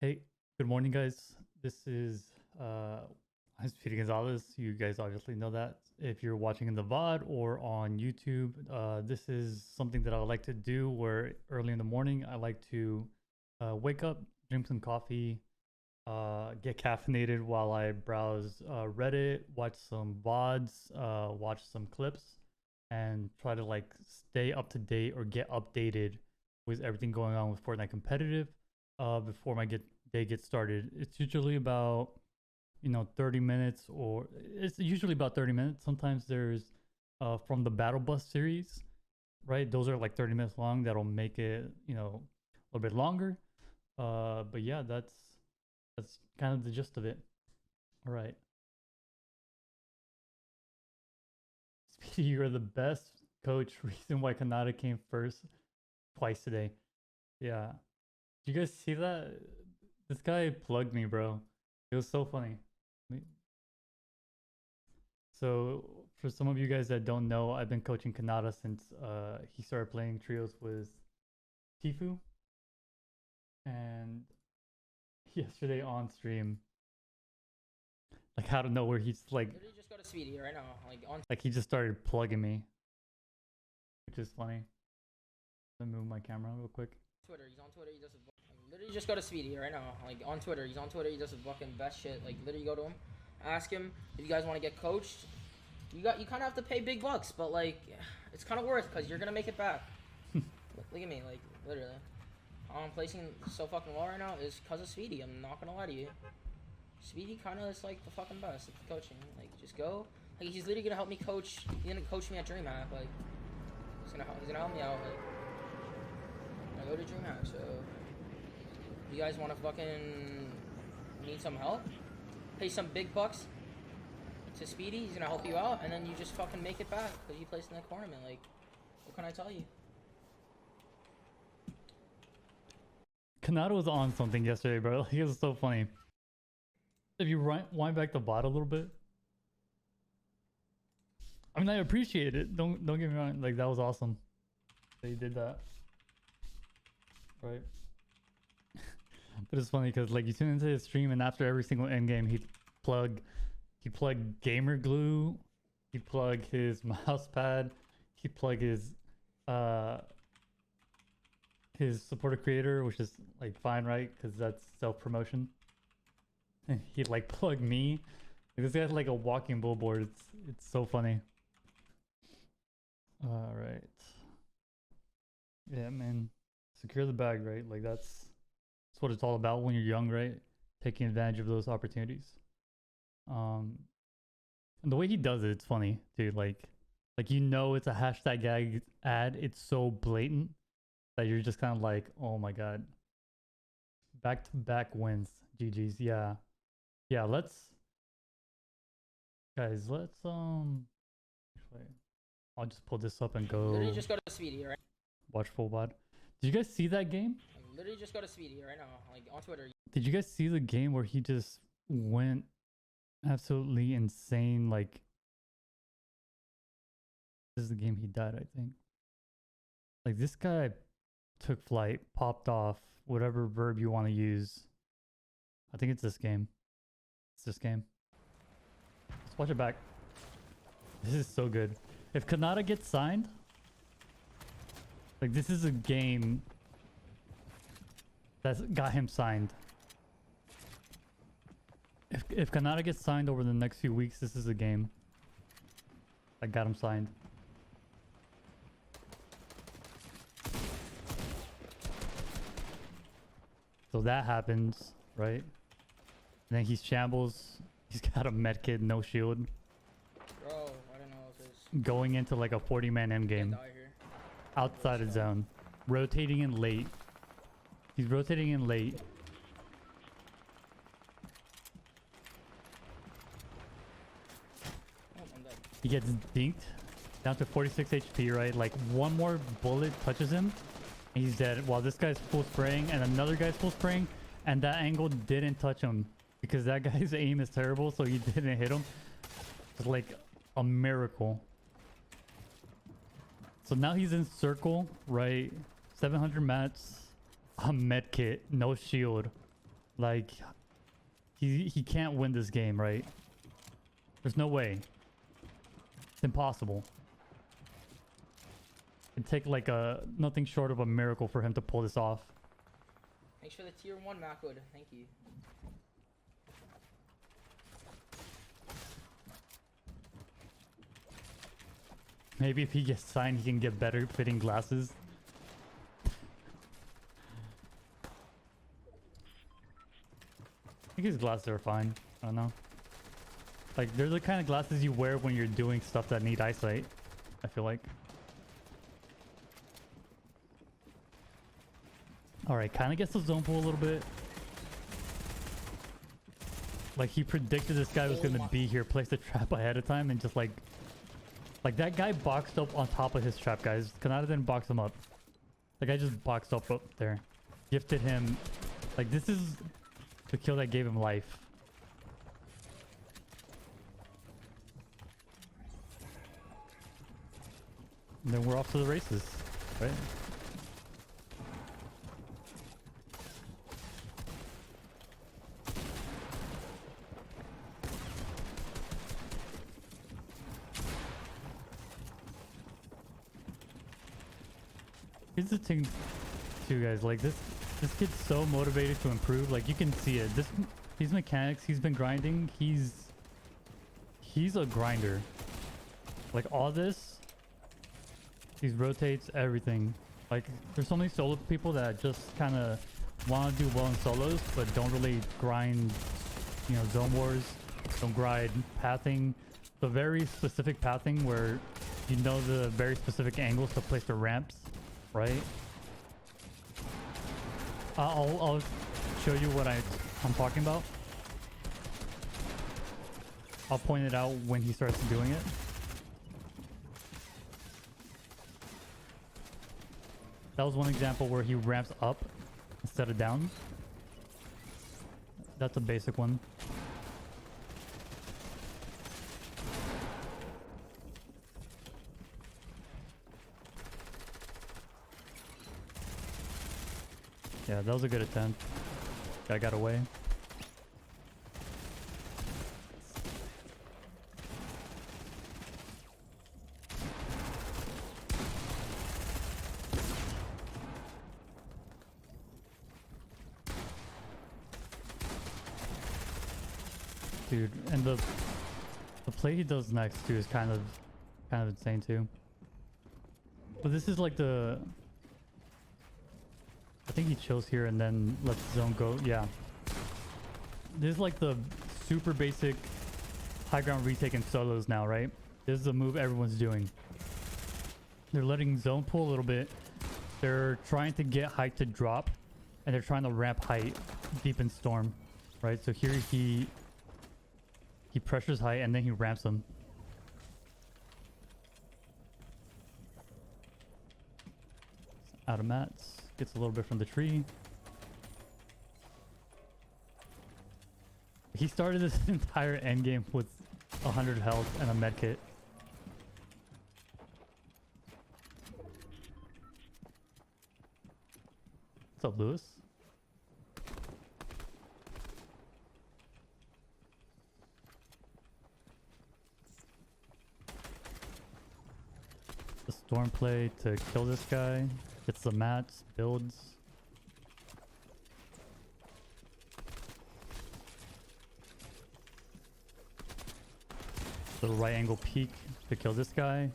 Hey, good morning, guys. This is I'm Speedy Gonzalez. You guys obviously know that if you're watching in the VOD or on YouTube. This is something that I like to do where early in the morning I like to wake up, drink some coffee, get caffeinated while I browse Reddit, watch some VODs, watch some clips, and try to like stay up to date or get updated with everything going on with Fortnite competitive before my day gets started. It's usually about 30 minutes, or it's usually about 30 minutes. Sometimes there's from the Battle Bus series, right? Those are like 30 minutes long. That'll make it a little bit longer. But yeah, that's kind of the gist of it. All right. Speedy, you're the best coach. Reason why Khanada came first twice today. Yeah. Did you guys see that? This guy plugged me, bro. It was so funny. So, for some of you guys that don't know, I've been coaching Khanada since he started playing trios with Tifu. And yesterday on stream, like out of nowhere, he's like, Literally just go to Speedy right now. Like he just started plugging me, which is funny. Let me move my camera real quick. Twitter. He's on Twitter. He does his literally just go to Speedy right now. Like on Twitter. He's on Twitter. He does his fucking best shit. Like literally go to him, ask him if you guys want to get coached. You kind of have to pay big bucks, but like it's kind of worth because you're gonna make it back. Look at me, like literally. I'm placing so fucking well right now is because of Speedy. I'm not gonna lie to you. Speedy kind of is like the fucking best at the coaching. Like just go. Like he's literally gonna help me coach. He's gonna coach me at DreamHack. Like he's gonna help me out. Like I go to DreamHack. So if you guys want to fucking need some help, pay some big bucks to Speedy. He's gonna help you out, and then you just fucking make it back because you placed in the tournament. Like what can I tell you? Khanada was on something yesterday, bro. Like, it was so funny. If you wind back the bot a little bit, I mean, I appreciate it. Don't get me wrong. Like that was awesome that you did that, right? But it's funny because like you tune into his stream, and after every single end game, he'd plug gamer glue, he'd plug his mouse pad, he'd plug his supporter creator, which is like fine, right? Because that's self-promotion. And he'd like plug me. Like, this guy's like a walking billboard. It's so funny. All right. Yeah, man. Secure the bag, right? Like that's what it's all about when you're young, right? Taking advantage of those opportunities. And the way he does it, it's funny, dude. Like it's a hashtag gag ad. It's so blatant that you're just kind of like, oh my god. Back to back wins. GG's. Yeah. Yeah, let's actually, I'll just pull this up and go. Literally just go to Speedy right. Watch full VOD. Did you guys see that game? Literally just go to Speedy right now. Like on Twitter. Did you guys see the game where he just went absolutely insane? Like this is the game he died, I think. Like this guy took flight, popped off, whatever verb you want to use. I think it's this game. It's this game. Let's watch it back. This is so good. If Khanada gets signed, like this is a game that's got him signed. If Khanada gets signed over the next few weeks, this is a game that got him signed. So that happens, right? And then he's shambles. He's got a medkit, no shield. Bro, I don't know if it's Going into like a 40-man endgame. Outside of zone. Rotating in late. He's rotating in late. He gets dinked down to 46 HP, right? Like one more bullet touches him and he's dead. While this guy's full spraying and another guy's full spraying, and that angle didn't touch him because that guy's aim is terrible, so he didn't hit him. It's like a miracle. So now he's in circle, right? 700 mats, a med kit, no shield. Like, he can't win this game, right? There's no way. It's impossible. It'd take like nothing short of a miracle for him to pull this off. Thanks for the tier 1, Macwood. Thank you. Maybe if he gets signed, he can get better fitting glasses. I think his glasses are fine. I don't know. Like, they're the kind of glasses you wear when you're doing stuff that need eyesight, I feel like. Alright, kind of gets the zone pull a little bit. Like, he predicted this guy was going to be here, placed a trap ahead of time, and just like that guy boxed up on top of his trap, guys. Khanada didn't box him up. The guy just boxed up there. Gifted him. Like, this is the kill that gave him life. And then we're off to the races, right? Here's the thing too, guys. Like, this kid's so motivated to improve. Like, you can see it. These mechanics he's been grinding, he's a grinder. Like, all this, these rotates, everything. Like, there's so many solo people that just kind of want to do well in solos, but don't really grind, you know, zone wars, don't grind pathing. The very specific pathing where you know the very specific angles to place the ramps. Right? I'll show you what I'm talking about. I'll point it out when he starts doing it. That was one example where he ramps up instead of down. That's a basic one. Yeah, that was a good attempt. Guy got away. Dude, and the play he does next too is kind of insane too. But this is like the, I think he chills here and then lets the zone go. Yeah. This is like the super basic high ground retake in solos now, right? This is the move everyone's doing. They're letting zone pull a little bit. They're trying to get height to drop, and they're trying to ramp height deep in storm, right? So here he pressures height and then he ramps them. Out of mats. Gets a little bit from the tree. He started this entire endgame with 100 health and a med kit. What's up, Lewis? The storm play to kill this guy. Gets the mats, builds. Little right angle peek to kill this guy.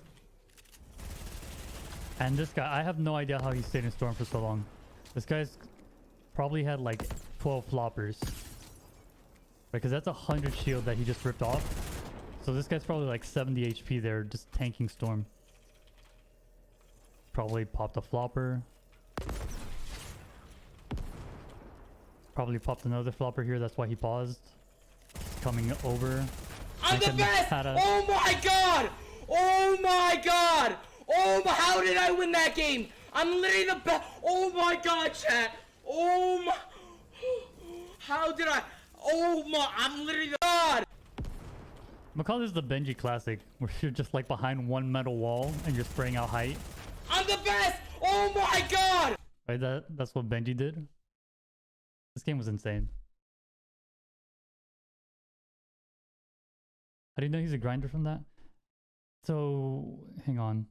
And this guy, I have no idea how he stayed in storm for so long. This guy's probably had like 12 floppers. Because that's 100 shield that he just ripped off. So this guy's probably like 70 HP there, just tanking storm. Probably popped a flopper. Probably popped another flopper here, that's why he paused. Coming over. I'm the best! Oh my god! Oh my god! Oh my, how did I win that game? I'm literally the best. Oh my god, chat. Oh my, how did I? Oh my, I'm literally the god. I'm gonna call this the Benji classic, where you're just like behind one metal wall and you're spraying out height. I'm the best! Oh my god! Right, that's what Benji did. This game was insane. How do you know he's a grinder from that? So hang on.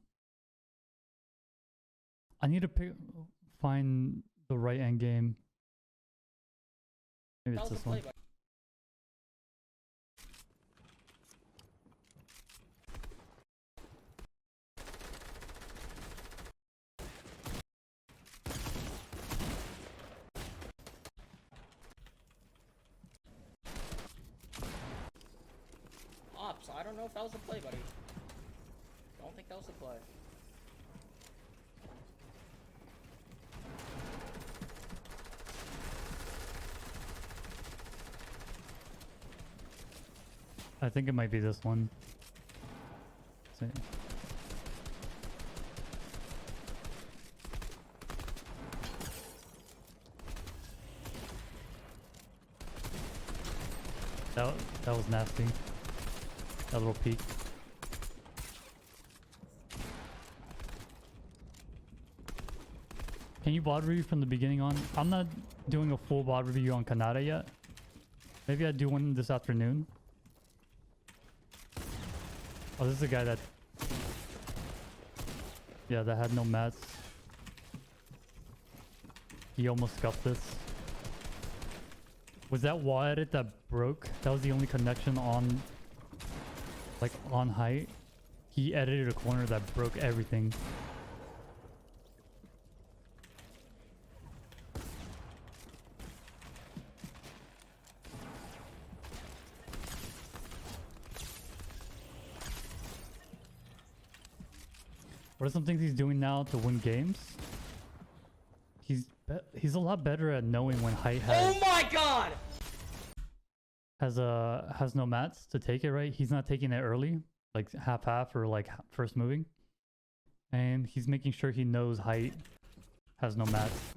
I need to find the right end game. Maybe it's this one. Ops, I don't know if that was a play, buddy. Don't think that was a play. I think it might be this one. Let's see. That was nasty. That little peek. Can you VOD review from the beginning on? I'm not doing a full VOD review on Khanada yet. Maybe I'd do one this afternoon. Oh, this is a guy that... Yeah, that had no mats. He almost scuffed this. Was that wall edit that broke? That was the only connection on... Like, on height. He edited a corner that broke everything. What are some things he's doing now to win games? He's a lot better at knowing when height has... Oh my god! Has no mats to take it, right? He's not taking it early, like half or like first moving. And he's making sure he knows height has no mats.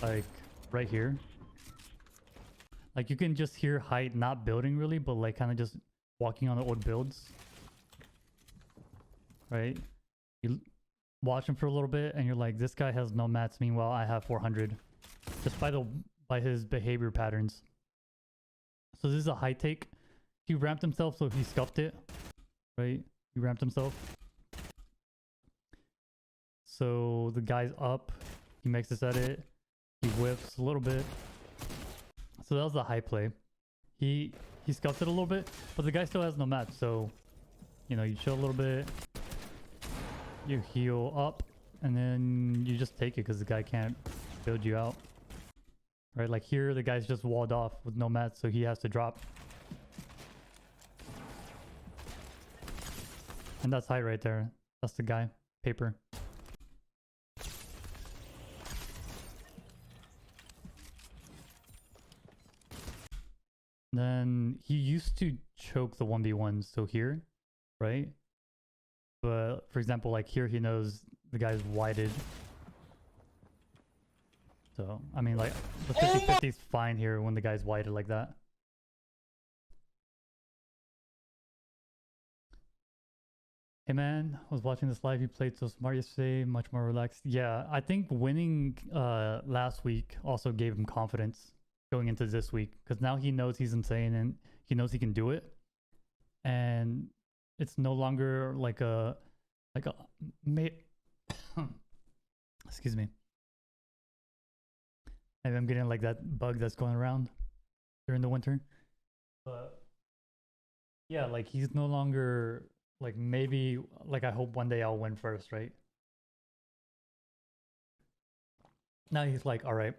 Like right here. Like you can just hear height not building really, but like kind of just walking on the old builds. Right? You watch him for a little bit and you're like, this guy has no mats, meanwhile I have 400. Just by his behavior patterns. So this is a high take. He ramped himself, so he scuffed it. Right? He ramped himself. So the guy's up. He makes this edit. He whiffs a little bit. So that was the high play. He scuffed it a little bit, but the guy still has no match. So, you know, you chill a little bit. You heal up, and then you just take it because the guy can't build you out. Right, like here the guy's just walled off with no mats, so he has to drop. And that's high right there. That's the guy. Paper. Then he used to choke the 1v1s, so here, right? But for example, like here he knows the guy's whited. So, I mean, like, the 50-50 is fine here when the guy's whited like that. Hey man, I was watching this live. You played so smart yesterday, much more relaxed. Yeah, I think winning last week also gave him confidence going into this week. Because now he knows he's insane and he knows he can do it. And it's no longer like a... Excuse me. Maybe I'm getting like that bug that's going around during the winter. But yeah, like he's no longer like maybe like I hope one day I'll win first, right? Now he's like, all right,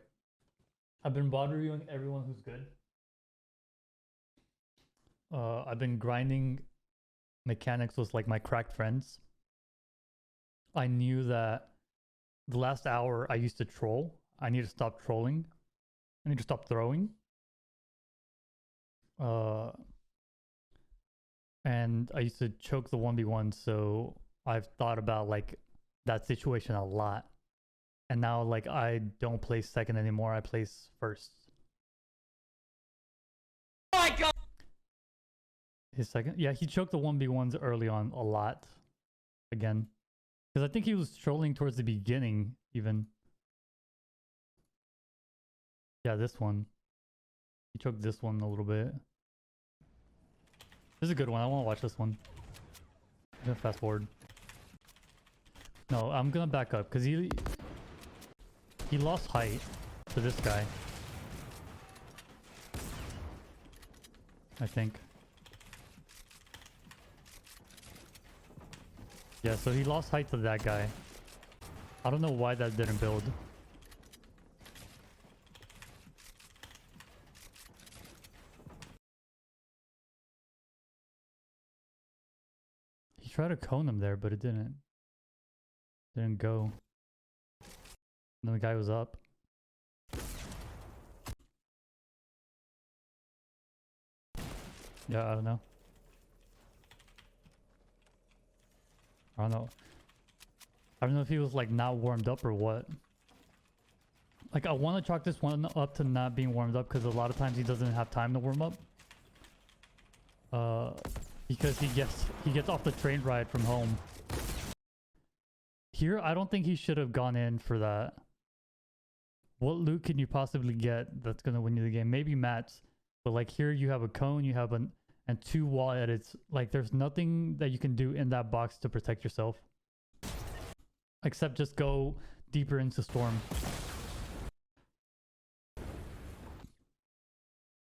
I've been bot reviewing everyone who's good. I've been grinding mechanics with like my cracked friends. I knew that the last hour I used to troll. I need to stop trolling. I need to stop throwing. And I used to choke the 1v1, so I've thought about like that situation a lot. And now like I don't place second anymore, I place first. Oh my god! His second? Yeah, he choked the 1v1s early on a lot. Again. Because I think he was trolling towards the beginning even. Yeah, this one. He choked this one a little bit. This is a good one. I want to watch this one. I'm gonna fast forward. No, I'm gonna back up because he lost height to this guy. I think. Yeah, so he lost height to that guy. I don't know why that didn't build. He tried to cone him there, but it didn't. Didn't go. And then the guy was up. Yeah, I don't know. I don't know. I don't know if he was like not warmed up or what. Like I want to chalk this one up to not being warmed up because a lot of times he doesn't have time to warm up. Because he gets off the train ride from home. Here, I don't think he should have gone in for that. What loot can you possibly get that's gonna win you the game? Maybe mats, but like here you have a cone, you have and 2 wall edits. Like there's nothing that you can do in that box to protect yourself, except just go deeper into storm.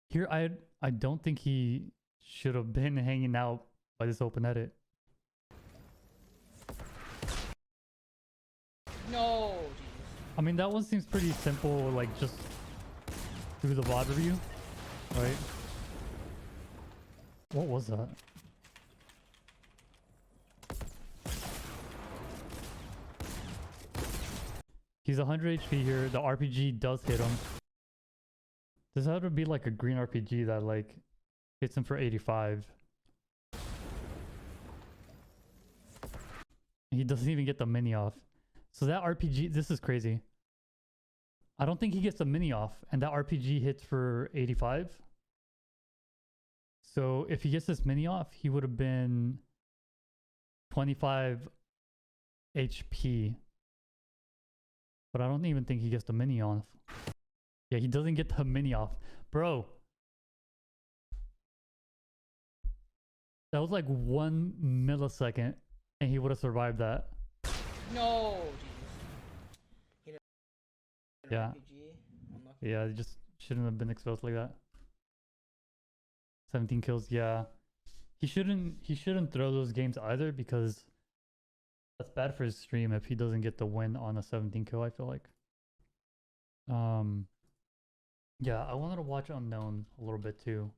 Here, I don't think he should have been hanging out by this open edit. No, Jesus. I mean, that one seems pretty simple, like just through the VOD review, right? What was that? He's 100 HP here. The RPG does hit him. This had to be like a green RPG that like hits him for 85. He doesn't even get the mini off. So that RPG, this is crazy. I don't think he gets the mini off, and that RPG hits for 85. So if he gets this mini off, he would have been 25 HP. But I don't even think he gets the mini off. Yeah, he doesn't get the mini off. Bro. That was like 1 millisecond, and he would have survived that. No, Jesus. Yeah. Yeah, it just shouldn't have been exposed like that. 17 kills, yeah. He shouldn't throw those games either because that's bad for his stream if he doesn't get the win on a 17 kill, I feel like. Yeah, I wanted to watch Unknown a little bit too.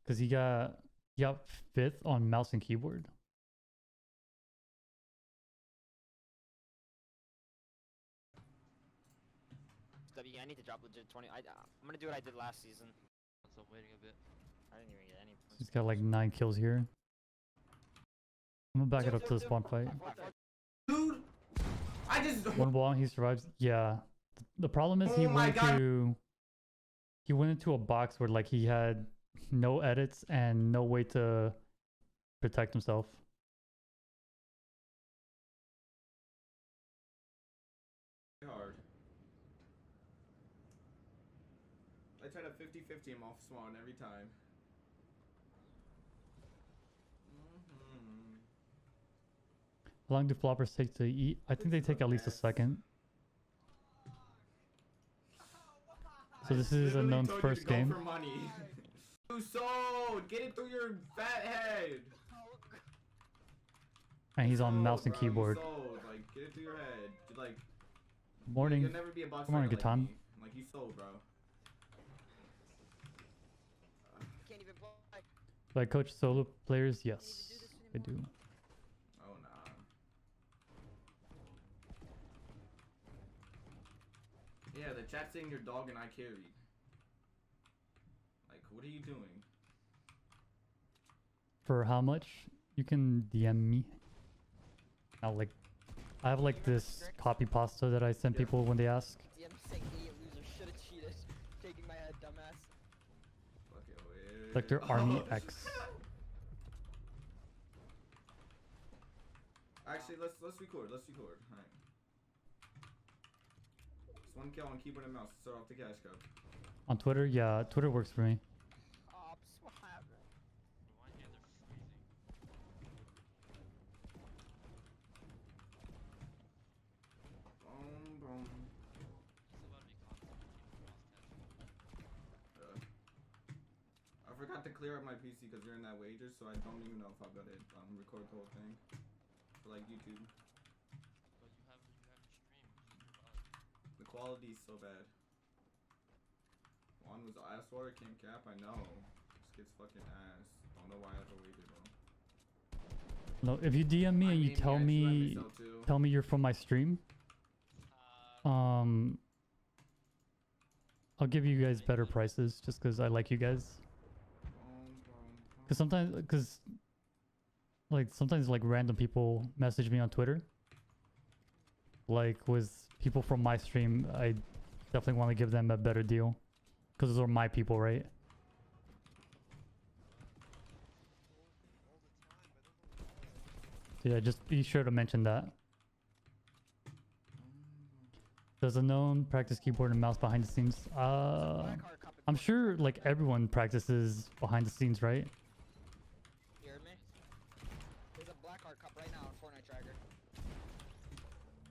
Cause he got 5th on mouse and keyboard. I need to drop legit 20. I'm gonna do what I did last season. So I'm waiting a bit. I didn't even get any points. He's got like 9 kills here. I'm gonna back it up to the spawn fight. Dude, I just 1 wall, he survives. Yeah. The problem is he went into a box where like he had no edits and no way to protect himself. hard. I try to 50-50 him off spawn every time. How long do floppers take to eat? I think they take at least a second. So this is Unknown's first game. For money. You sold! Get it through your fat head! And he's on Sold, mouse and bro, you keyboard. sold. Like, get it through your head. Like, Morning. you'll never be a box Good morning, fighter Gatan. like me. Like, you sold, bro. Can't even play. Do I coach solo players? Yes, I do. Oh, nah. Yeah, the chat's saying your dog and I carried. Like, what are you doing? For how much? You can DM me. I have like this copy pasta that I send people when they ask. DM saying idiot loser should have cheated. Shaking my head, dumbass. Fucking weird. Sector Army X. Actually, let's record. Let's record. All right. Just 1 kill on keyboard and mouse. Start off the cash cup. On Twitter? Yeah, Twitter works for me. Ops, what happened? forgot to clear up my PC because you're in that wager, so I don't even know if I'll be able to record the whole thing for like YouTube. But you have your stream. The quality is so bad. One was ass water, came cap. I know. This kid's fucking ass. Don't know why I have to wager though. No, if you DM me and you tell me you're from my stream, I'll give you guys better prices just because I like you guys. Because sometimes like random people message me on Twitter. Like with people from my stream, I definitely want to give them a better deal. Because those are my people, right? So yeah, just be sure to mention that. Does a known practice keyboard and mouse behind the scenes? I'm sure like everyone practices behind the scenes, right? You heard me? There's a black card cup right now on Fortnite Tracker.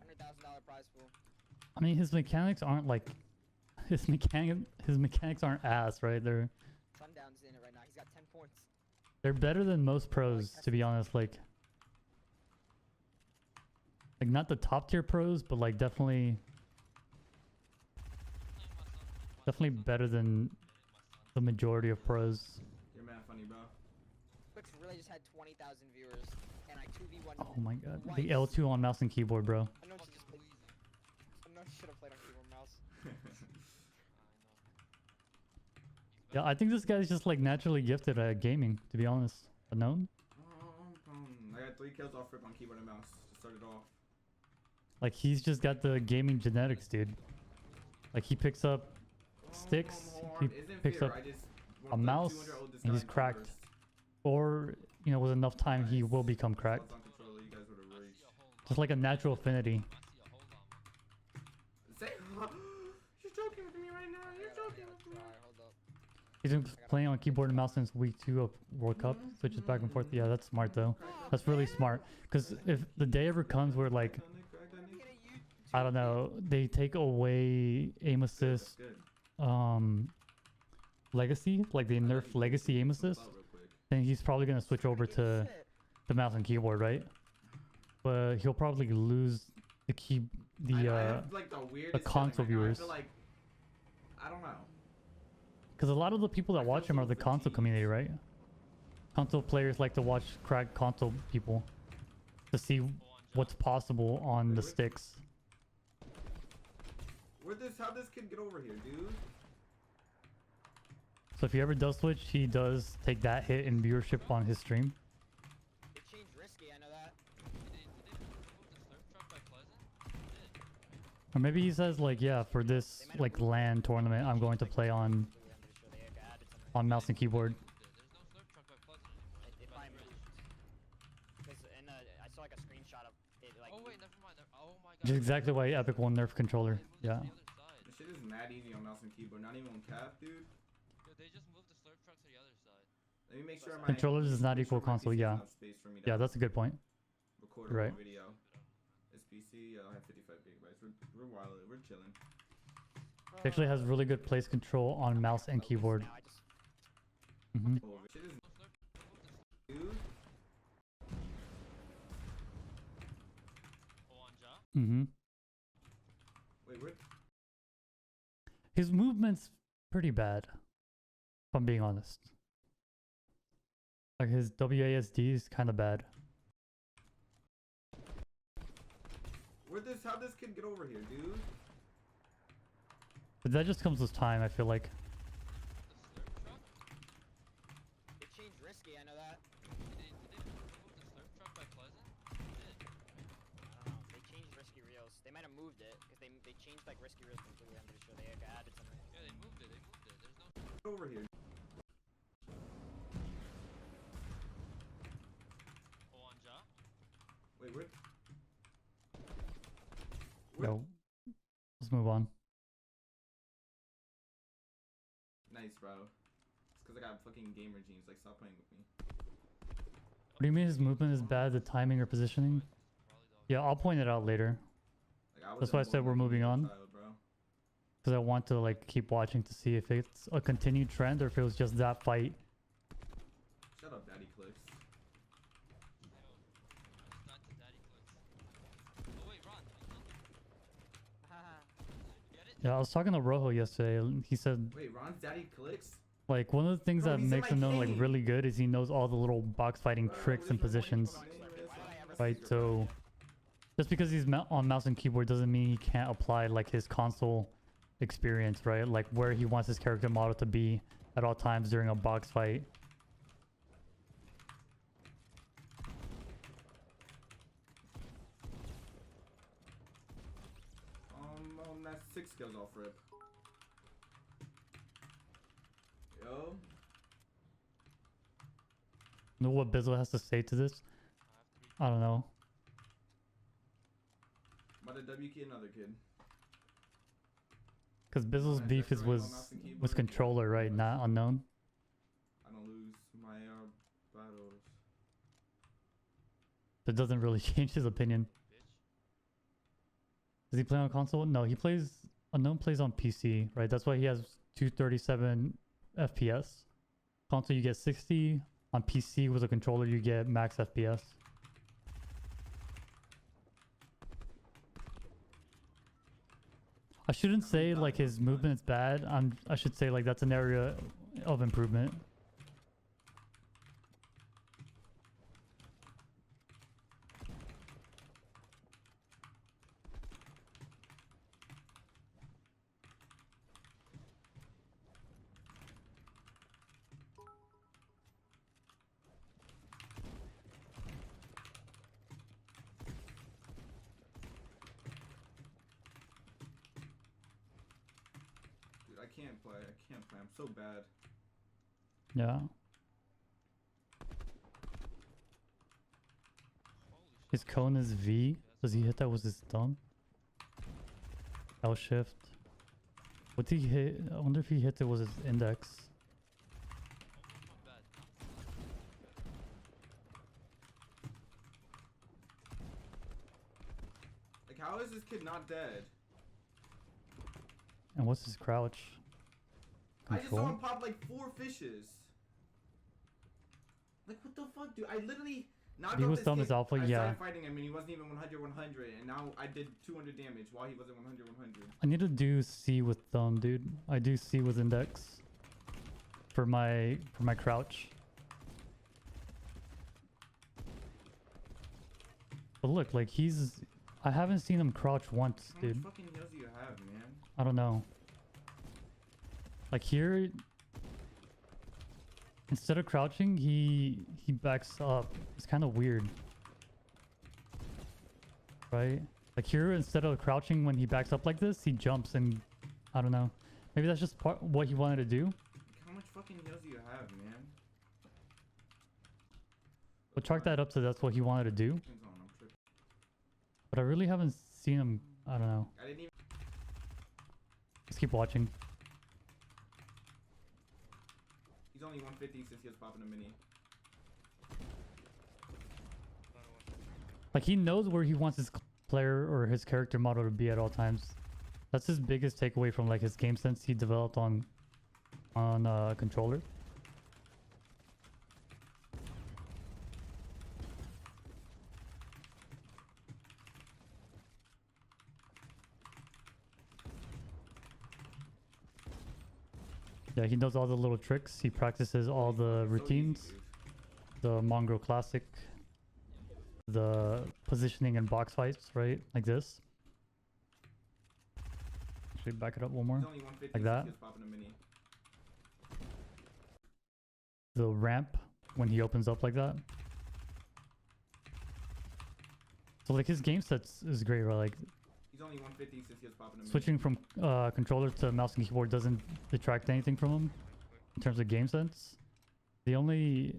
$100,000 prize pool. I mean, his mechanics aren't like his mechanics aren't ass, right? They're Sundown's in it right now. He's got 10 points. they're better than most pros, to be honest. Like not the top tier pros, but like definitely better than the majority of pros. You're mad funny, bro. Quicks really just had 20,000 viewers, and I 2v1. Oh my god, the L2 on mouse and keyboard, bro. I know she just played. I know she should have played on keyboard and mouse. Yeah, I think this guy's just like naturally gifted at gaming, to be honest. Unknown? I got 3 kills off rip on keyboard and mouse to start it off. Like he's just got the gaming genetics, dude. Like he picks up sticks, he picks up a mouse, and he's cracked. Or, you know, with enough time, he will become cracked. Just like a natural affinity. You're joking with me right now. You're joking with me. He's been playing on keyboard and mouse since week 2 of World Cup. Switches back and forth. Yeah, that's smart though. That's really smart. Because if the day ever comes where like, I don't know, they take away aim assist, legacy, like they nerf legacy aim assist, then he's probably gonna switch over to the mouse and keyboard, right? But he'll probably lose the console viewers. I don't know. Because a lot of the people that watch him are the console community, right? Console players like to watch cracked console people to see what's possible on the sticks. How'd this kid get over here, dude? So if he ever does switch, he does take that hit in viewership on his stream. It changed risky, I know that. Or maybe he says like, yeah, for this like LAN tournament, I'm going to play on mouse and keyboard. I saw like a screenshot of it, like. Oh wait, never mind. Oh my god. Which is exactly why Epic won Nerf controller. Yeah. This shit is mad easy on mouse and keyboard, not even on cap, dude. Yo, they just moved the slurp truck to the other side. Let me make sure my Controllers does not equal console, yeah. Yeah, that's a good point. Record Right. a video. This PC, I have 55 gigabytes. We're wild, we're chilling. It actually has really good place control on mouse and keyboard. Mm-hmm. Oh, shit is dude. Mm-hmm. Wait, where? His movement's pretty bad, if I'm being honest. Like his WASD is kind of bad. How'd this kid get over here, dude? But that just comes with time, I feel like. It changed risky, I know that. Did they move the slurp truck by Pleasant? They did. I don't know. They changed risky reels. They might have moved it because they changed like risky reels completely. I'm pretty sure they added something. Yeah, they moved it. There's no. Get over here. Wait, where? Yo, let's move on. Nice, bro. It's because I got fucking gamer genes. Like, stop playing with me. What do you mean his movement is bad, the timing or positioning? Yeah, I'll point it out later. Like, That's why I said we're moving on. Because I want to like keep watching to see if it's a continued trend or if it was just that fight up, Daddy Clicks? Yo, I just died to daddy clicks. Oh wait, Ron, you get it? Yeah, I was talking to Rojo yesterday. He said Wait, Ron's Daddy Clicks? like one of the things Bro, that he's in makes my him known like game. really good is he knows all the little box fighting Bro, tricks and there's no point in positions. fucking naming this. Why did I ever Right, see so just because he's on mouse and keyboard doesn't mean he can't apply like his console experience, right? Like where he wants his character model to be at all times during a box fight. That's 6 kills off rip. Yo. Know what Bizzle has to say to this? I don't know. About a W key, another kid. Because Bizzle's Nice, beef that's is right, on mouse and keyboard. was controller, right? Not unknown. I don't lose my battles. That doesn't really change his opinion. Does he play on console? No, he plays. Unknown plays on PC, right? That's why he has 237 FPS. Console you get 60. On PC with a controller you get max FPS. I shouldn't say like his movement's bad. I should say like that's an area of improvement. Dude, I can't play. I can't play. I'm so bad. Yeah. His cone is V. Does he hit that with his thumb? L shift. What did he hit? I wonder if he hit it with his index. My bad. Like, how is this kid not dead? And what's his crouch? I just saw Control? him pop like 4 fishes. Like, what the fuck, dude? I literally knocked He out was this thumb kid. is alpha, I yeah. started fighting him and he wasn't even 100, 100. And now I did 200 damage while he wasn't 100, 100. I need to do C with thumb, dude. I do C with index for my crouch. But look, like I haven't seen him crouch once, How dude. much fucking heals do you have, man? I don't know. Like here, instead of crouching, he backs up. It's kind of weird, right? Like here, instead of crouching when he backs up like this, he jumps and I don't know. Maybe that's just part what he wanted to do. Like, how much fucking heals do you have, man? But chalk that up to that's what he wanted to do. Depends on, I'm tripping. But I really haven't seen him. I don't know. I didn't even. Let's keep watching. He's only 150 since he was popping a mini. Like he knows where he wants his player or his character model to be at all times. That's his biggest takeaway from like his game sense he developed on controller. Yeah, he knows all the little tricks. He practices all the So routines. easy, dude. The Mongrel Classic, the positioning and box fights, right? Like this. Actually, back it up one more. He's only 150 Like since that. he was popping a mini. The ramp when he opens up like that. So like his game sets is great, right? Like He's only 150 since he was popping a mini. switching from controller to mouse and keyboard doesn't detract anything from him in terms of game sense. The only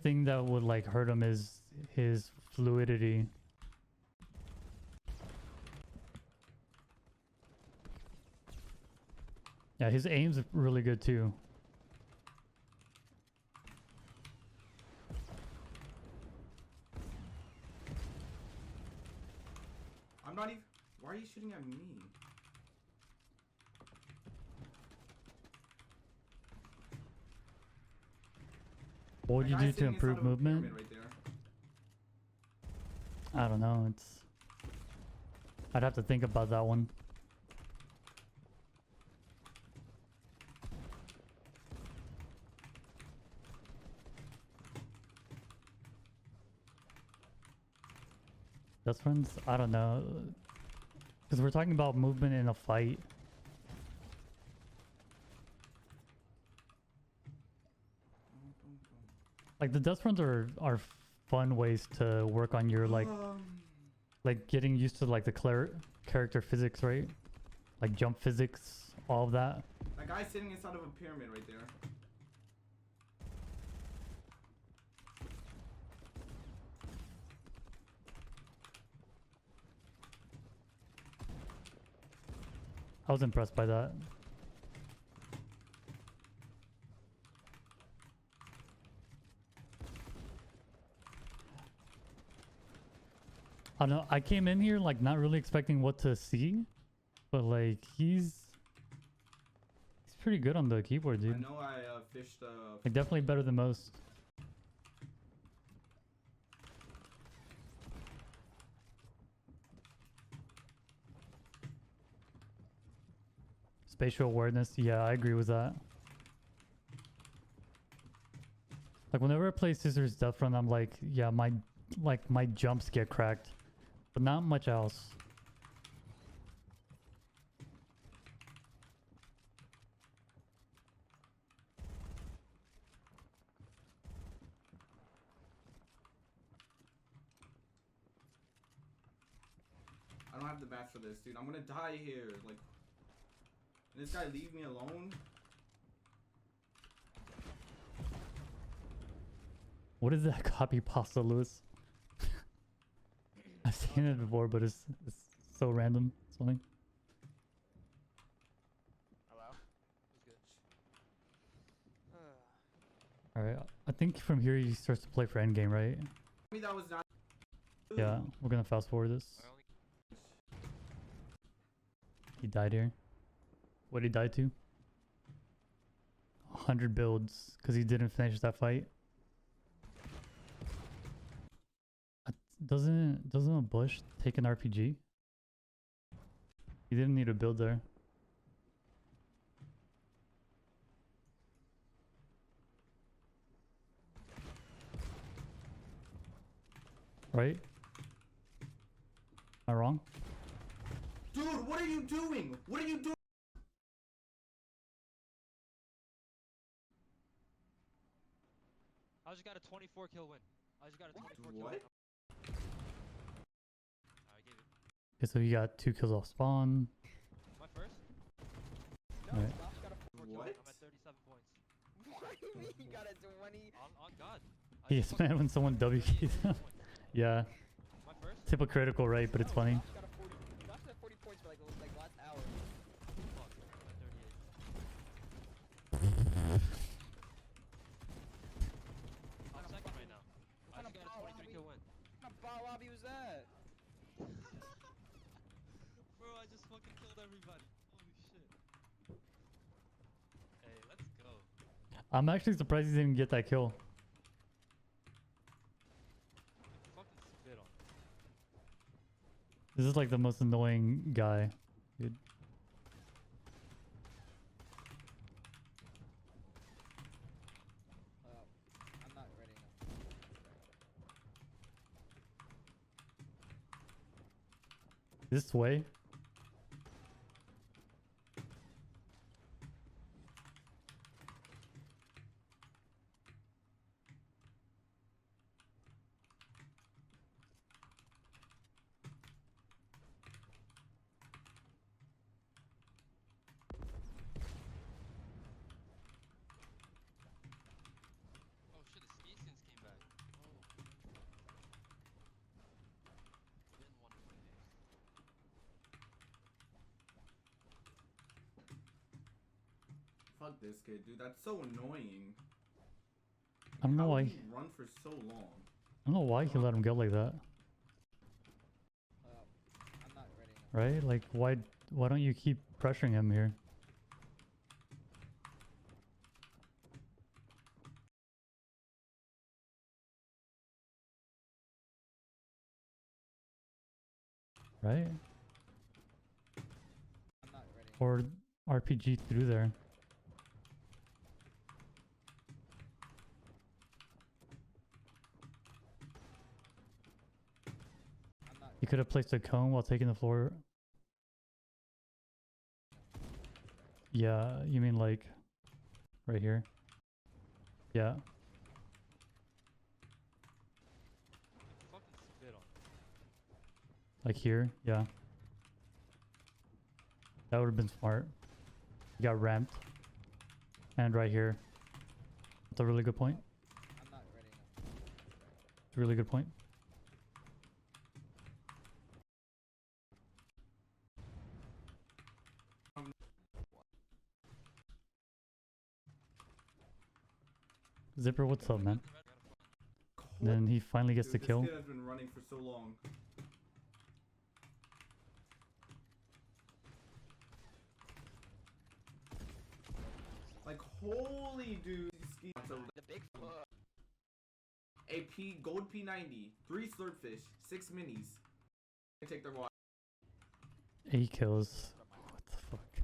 thing that would like hurt him is his fluidity. Yeah, his aim's really good too. I'm not even. Why are you shooting at me? What would That you guy's do to sitting inside improve of a pyramid movement? right there. I don't know. It's. I'd have to think about that one. Best friends? I don't know. Because we're talking about movement in a fight. Like the death runs are fun ways to work on your like getting used to like the character physics, right? Like jump physics, all of that. That guy's sitting inside of a pyramid right there. I was impressed by that. I don't know. I came in here like not really expecting what to see, but like he's pretty good on the keyboard, dude. I know I fished Like definitely better than most. Spatial awareness, yeah, I agree with that. Like whenever I play Scissors Death Run, I'm like, yeah, my jumps get cracked, but not much else. I don't have the bats for this, dude. I'm gonna die here. Like, can this guy leave me alone? What is that copy pasta, Lewis? I've seen it before, but it's so random. It's funny. Hello? All right, I think from here he starts to play for endgame, right? I mean, that was not. Yeah, we're gonna fast forward this. He died here. What did he die to? 100 builds because he didn't finish that fight. Doesn't a bush take an RPG? He didn't need a build there. Right? Am I wrong? Dude, what are you doing? What are you doing? I just got a 24 kill win. I just got a 24 kill What? win. I gave it. Okay, so you got 2 kills off spawn. My first? No, Right. Josh got a What? I'm at 37 points. What do you mean you got a 20? On God. I Yes, just man, when someone W keys. 38 points. Yeah, My first? it's hypocritical, right? But it's funny. Josh got a 40. Josh got 40 points for like last hour. Fuck. I'm at 38. I'm second right now. I just got a 23 kill win. What kind of bot lobby was that? Bro, I just fucking killed everybody. Holy shit. Hey, let's go. I'm actually surprised he didn't get that kill. Fucking spit on. This is like the most annoying guy, dude. I'm not ready enough. This way. Oh shit, the Skasians came back. Oh. Been one of my days. Fuck this kid, dude. That's so annoying. I don't know How why. would he run for so long? I don't know why he let him go like that. I'm not ready enough. Right? Like why don't you keep pressuring him here? right? I'm not ready. Or RPG through there. I'm not You could have placed a cone while taking the floor. Yeah, you mean like right here? Yeah. Fucking spit on. Like here? Yeah. That would have been smart. You got ramped. And right here. That's a really good point. I'm not ready. It's a really good point. Zipper, what's up, man? Then he finally gets Dude, the kill. This kid has been running for so long. Like, holy dude. The big fuck. A gold P90, 3 slurpfish, 6 minis. Take their water. 8 kills. What the fuck?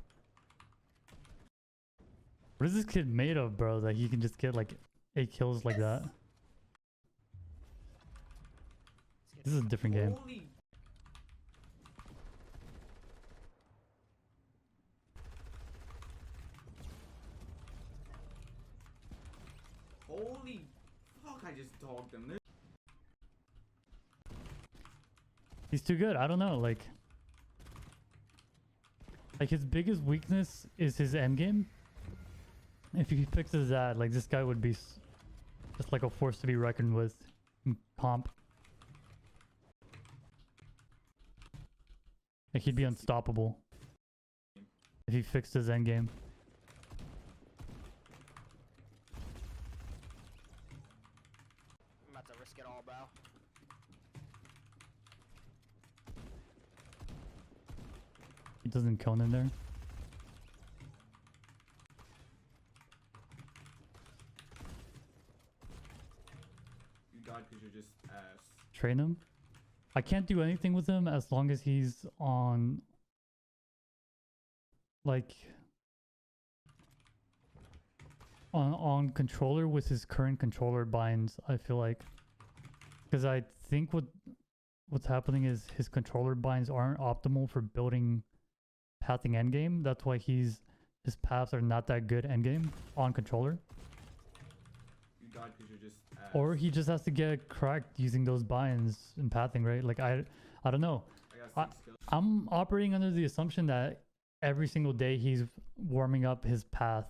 What is this kid made of, bro? That he can just get like 8 kills like that? This is a different game. Holy. Holy fuck, I just dogged him. He's too good. I don't know. Like his biggest weakness is his end game. If he fixes that, like this guy would be just like a force to be reckoned with in comp. Like he'd be unstoppable if he fixed his end game. I'm about to risk it all, bro. He doesn't cone in there. You died because you're just ass. Train him. I can't do anything with him as long as he's on like on controller with his current controller binds. I feel like because I think what's happening is his controller binds aren't optimal for building pathing endgame. That's why his paths are not that good endgame on controller. You died because you're just ass. Or he just has to get cracked using those binds and pathing, right? Like I don't know. I got 6 kills. I'm operating under the assumption that every single day he's warming up his path.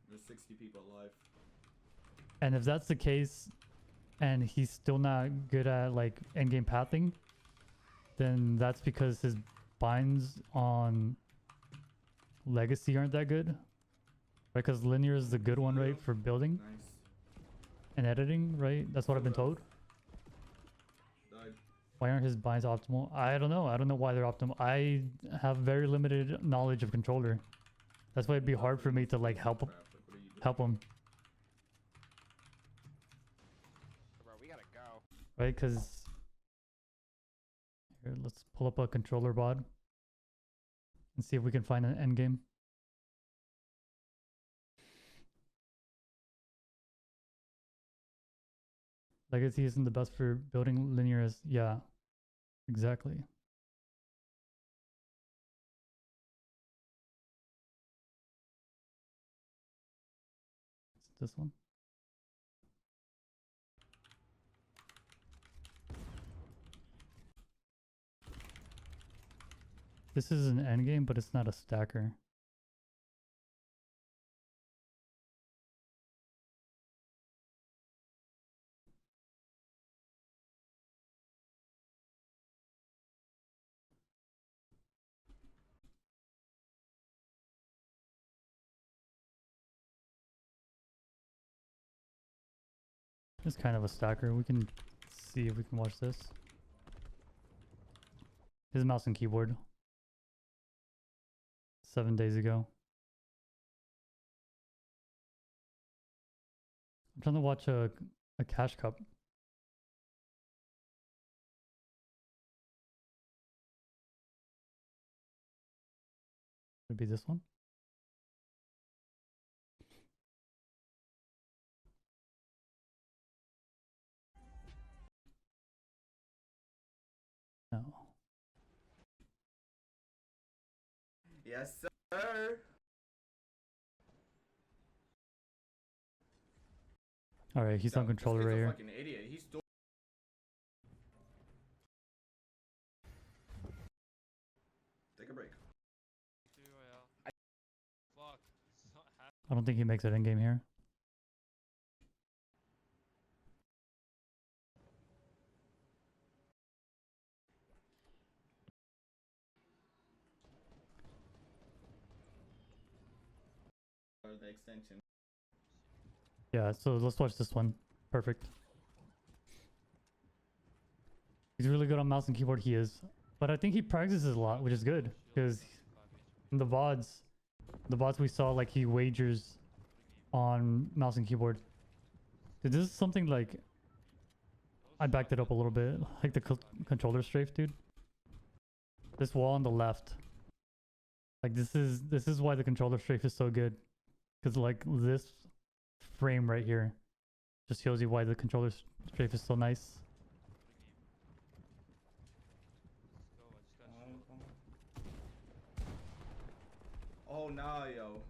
There's 60 people alive. And if that's the case and he's still not good at like endgame pathing, then that's because his binds on legacy aren't that good. Right? Because linear is the good one, right? For building Nice. and editing, right? That's what I've been told. Died. Why aren't his binds optimal? I don't know. I don't know why they're optimal. I have very limited knowledge of controller. That's why it'd be hard for me to like help Crap, like, what are you doing? him, Bro, we gotta go. right? Because here, let's pull up a controller bod and see if we can find an end game. Legacy isn't the best for building linear as yeah, exactly. It's this one. This is an end game, but it's not a stacker. It's kind of a stacker. We can see if we can watch this. His mouse and keyboard. 7 days ago. I'm trying to watch a cash cup. Would be this one. No. Yes, sir. All right, he's on Yo, controller this right kid's a here. fucking idiot. He's still. Take a break. Fuck. It's not happening. I don't think he makes it in game here. Or the extension. Yeah, so let's watch this one. Perfect. He's really good on mouse and keyboard, he is. But I think he practices a lot, which is good. Because in the VODs we saw, like, he wagers on mouse and keyboard. Dude, this is something like... I backed it up a little bit. Like the controller strafe, dude. This wall on the left. Like, this is why the controller strafe is so good. Because, like, this frame right here just shows you why the controller strafe is so nice. Oh nah, yo.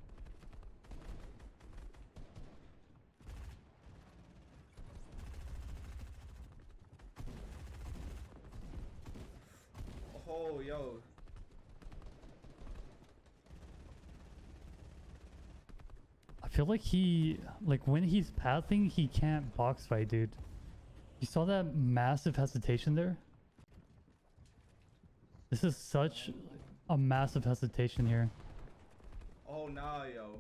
Oh yo. I feel like when he's pathing, he can't box fight, dude. You saw that massive hesitation there? This is such a massive hesitation here. Oh nah, yo.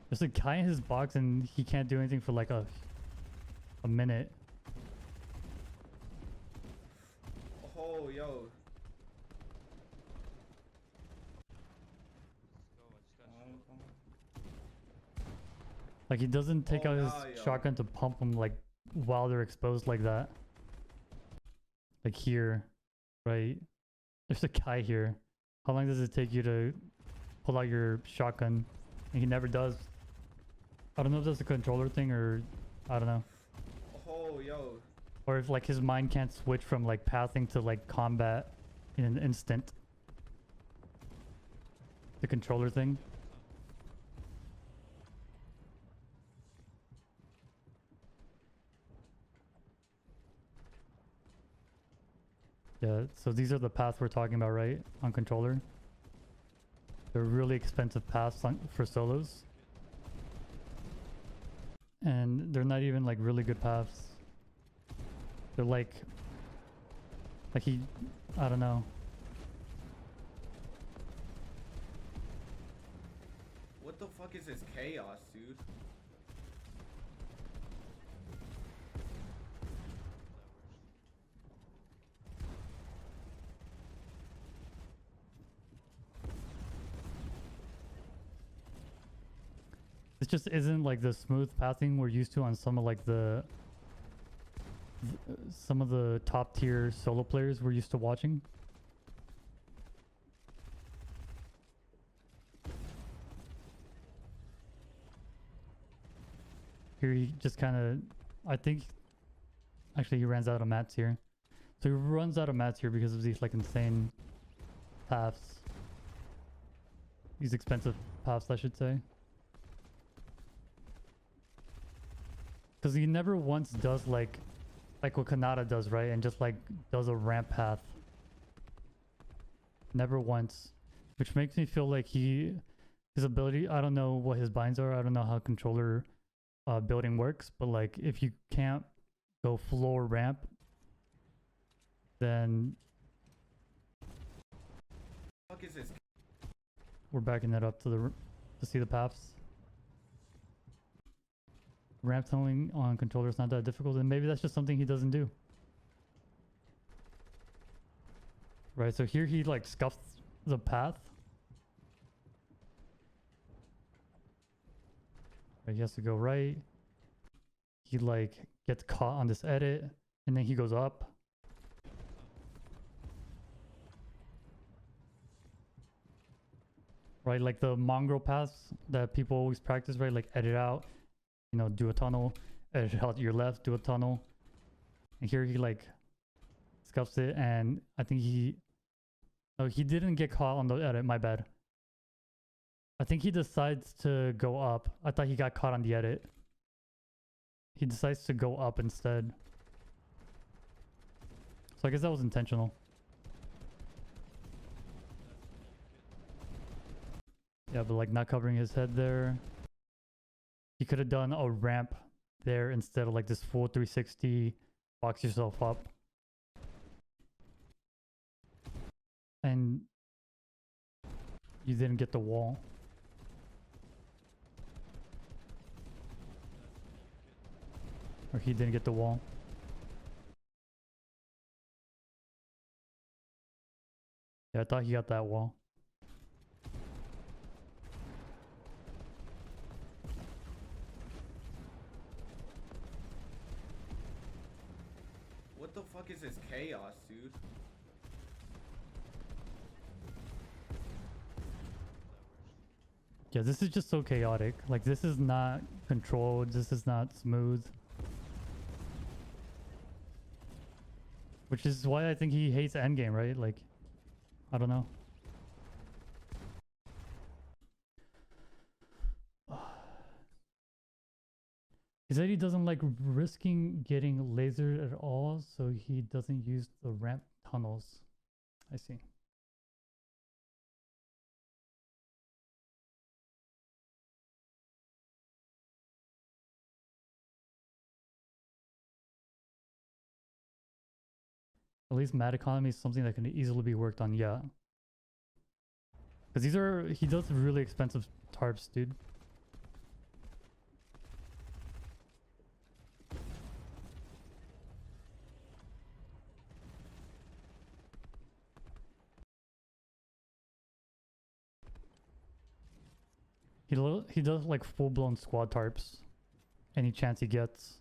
There's a guy in his box and he can't do anything for like a minute. Oh yo. Like, he doesn't take Oh, out his nah, yo. shotgun to pump them like while they're exposed like that. Like here, right? There's a guy here. How long does it take you to pull out your shotgun? And he never does. I don't know if that's a controller thing or I don't know. Oh yo. Or if like his mind can't switch from like pathing to like combat in an instant. The controller thing. Yeah, so these are the paths we're talking about, right? On controller. They're really expensive paths for solos. And they're not even like really good paths. They're like he, I don't know. What the fuck is this chaos, dude? This just isn't like the smooth pathing we're used to on some of like some of the top tier solo players we're used to watching. Here he just kind of, I think, actually he runs out of mats here. So he runs out of mats here because of these like insane paths. These expensive paths, I should say. Because he never once does like what Khanada does, right? And just like does a ramp path. Never once. Which makes me feel like his ability, I don't know what his binds are. I don't know how controller building works. But like if you can't go floor ramp, then What the fuck is this? we're backing that up to see the paths. Ramp tunneling on controller is not that difficult, and maybe that's just something he doesn't do. Right, so here he like scuffs the path. Right, he has to go right. He like gets caught on this edit, and then he goes up. right? Like the mongrel paths that people always practice, right? Like edit out, you know, do a tunnel, edit out your left, do a tunnel. And here he like scuffs it, and I think no, he didn't get caught on the edit, my bad. I think he decides to go up. I thought he got caught on the edit. He decides to go up instead. So I guess that was intentional. Yeah, but like not covering his head there. He could have done a ramp there instead of like this full 360, box yourself up. And you didn't get the wall. Or he didn't get the wall. Yeah, I thought he got that wall. What the fuck is this chaos, dude? Yeah, this is just so chaotic. Like, this is not controlled. This is not smooth. Which is why I think he hates endgame, right? Like, I don't know. He said he doesn't like risking getting lasered at all, so he doesn't use the ramp tunnels. I see. At least mad economy is something that can easily be worked on, yeah. Because he does really expensive tarps, dude. He does like full-blown squad tarps any chance he gets.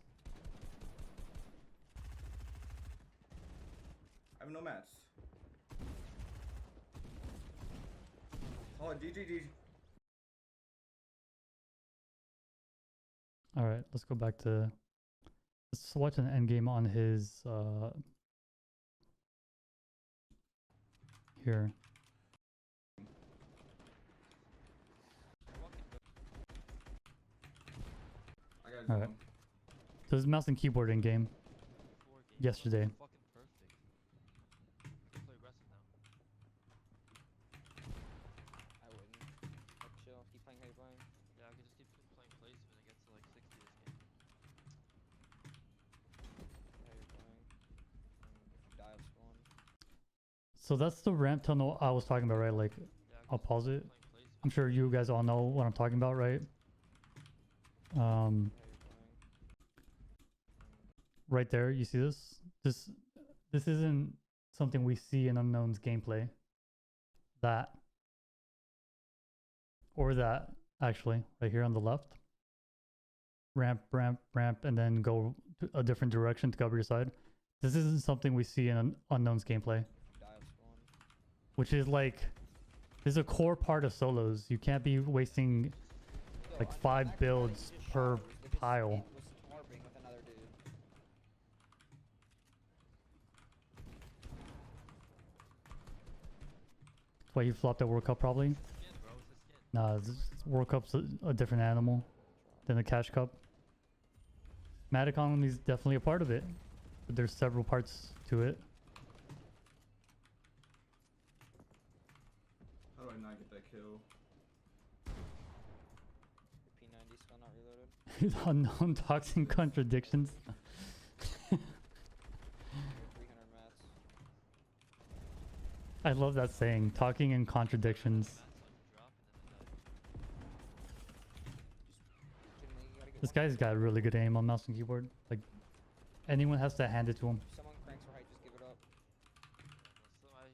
I have no mats. Oh, GGG. All right, let's go back to. Let's watch an endgame on his. Here. I got All right. So this mouse and keyboard in game yesterday. Fucking perfect. Go play aggressive now. I wouldn't. Like, chill. Keep playing how you're playing. Yeah, I could just keep playing placement and get to like 60 this game. How you're playing. And if you die, I'll spawn. So that's the ramp tunnel I was talking about, right? Like, Yeah, I I'll could pause just it. keep playing placement. I'm sure you guys all know what I'm talking about, right? How you're playing. Right there, you see this? This isn't something we see in Unknown's gameplay. That. Or that, actually, right here on the left. Ramp, ramp, ramp, and then go a different direction to cover your side. This isn't something we see in Unknown's gameplay. If you die, I'll spawn. Which is like, this is a core part of solos. You can't be wasting Yo, like on 5 Khanada, builds he just per showers if his pile. teammate was harping with another dude. That's why he flopped at World Cup probably. Skin, bro. It's a skin. Nah, World Cup's a different animal than the Cash Cup. Mad Economy is definitely a part of it, but there's several parts to it. How do I not get that kill? Your P90 still not reloaded. Unknown toxic contradictions. You're 300 mats. I love that saying, talking in contradictions. Mats on drop and then Jimmy, you gotta get This one. guy's got really good aim on mouse and keyboard. Like, anyone has to hand it to him. If someone cranks for height, just give it up. so I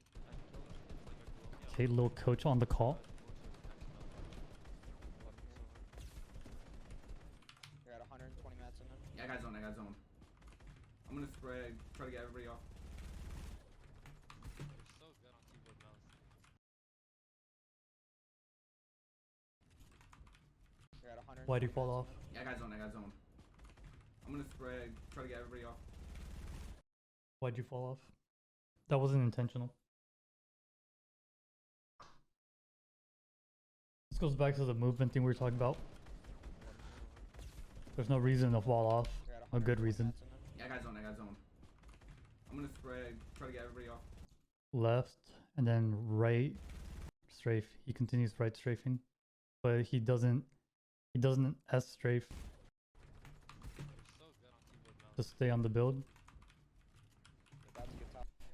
killed him. It's like a glow. Okay, little coach on the call. You're at 120 mats in him. Yeah, I got zone, I got zone. I'm gonna spray, try to get everybody off. Why'd he fall off? Yeah, I got zone. I'm gonna spread, try to get everybody off. Why'd you fall off? That wasn't intentional. This goes back to the movement thing we were talking about. There's no reason to fall off. A good reason. Yeah, I got zone. I'm gonna spread, try to get everybody off. Left and then right strafe. He continues right strafing, but he doesn't S strafe to stay on the build.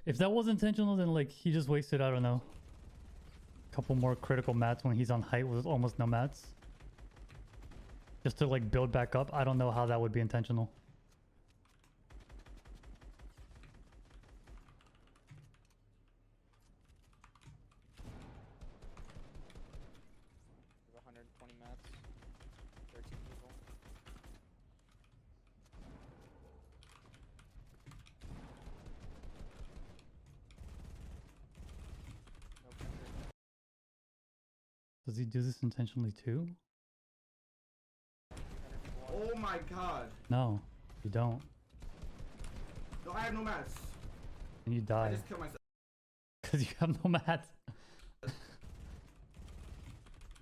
If that was intentional, then like he just wasted, I don't know, a couple more critical mats when he's on height with almost no mats, just to like build back up. I don't know how that would be intentional. There's 120 mats. 13 people. No pressure. Does he do this intentionally too? 300 people on. Oh my god. No, you don't. No, I have no mats. And you I die just killed myself. because you have no mats. No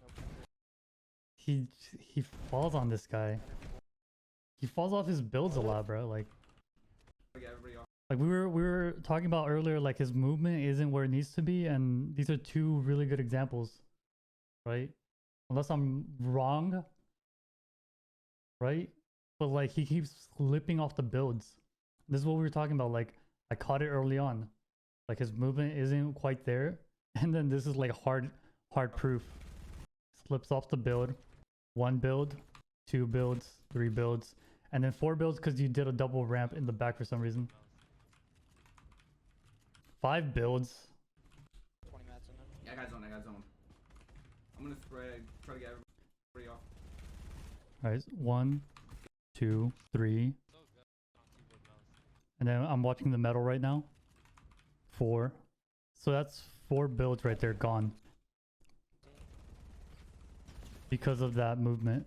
pressure. He falls on this guy. He falls off his builds a lot, bro. Like Get everybody off. we were talking about earlier, like his movement isn't where it needs to be, and these are two really good examples, right? Unless I'm wrong, right? But like he keeps slipping off the builds. This is what we were talking about. Like I caught it early on. Like his movement isn't quite there, and then this is like hard proof. Slips off the build. 1 build, 2 builds, 3 builds, and then 4 builds because you did a double ramp in the back for some reason. 5 builds. 20 mats in there. Yeah, I got zone. I'm gonna spread, try to get everybody off. Alright, 1, 2, 3. And then I'm watching the metal right now. 4. So that's 4 builds right there gone. Because of that movement.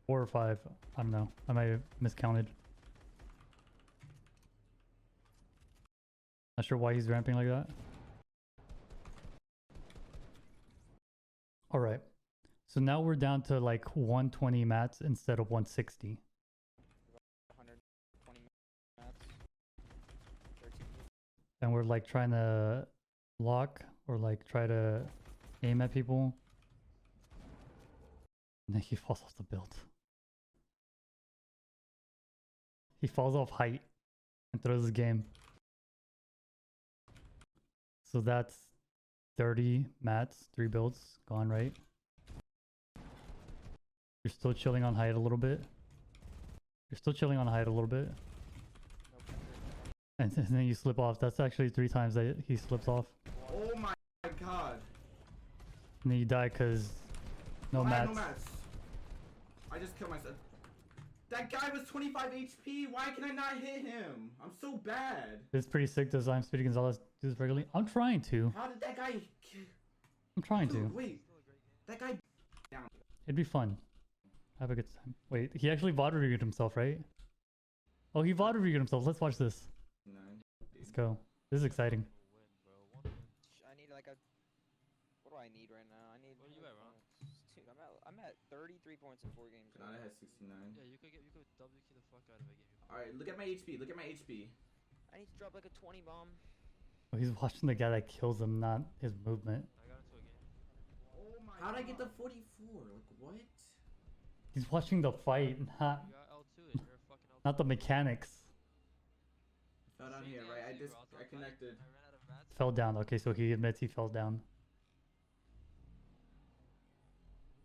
Four or 5. I don't know. I might have miscounted. Not sure why he's ramping like that. Alright. So now we're down to like 120 mats instead of 160. 120 mats. 13 people. And we're like trying to lock or like try to aim at people. And then he falls off the build. He falls off height and throws his game. So that's 30 mats, 3 builds gone, right? You're still chilling on height a little bit. No pressure. And then you slip off. That's actually 3 times that he slips off. Oh my god. And then you die because no I have mats. no mats. I just killed myself. That guy was 25 HP. Why can I not hit him? I'm so bad. It's pretty sick. Does I'm Speedy Gonzalez do this regularly? I'm trying to. How did that guy? I'm trying to. Dude, wait. That guy. Down. It'd be fun. Have a good time. Wait, he actually VOD reviewed himself, right? Oh, he VOD reviewed himself. Let's watch this. Let's go. This is exciting. I need like a. What do I need right now? I need. What are you at, Ron? Dude, I'm at 33 points in 4 games. Khanada has 69. Yeah, you could WQ the fuck out of it. Alright, look at my HP. Look at my HP. I need to drop like a 20 bomb. Oh, he's watching the guy that kills him, not his movement. I got into a game. Oh my. How did I get the 44? Like what? He's watching the fight, not You got L2 and you're a fucking L2. not the mechanics. Fell down here, right? I connected. I ran out of mats. Fell down. Okay, so he admits he fell down.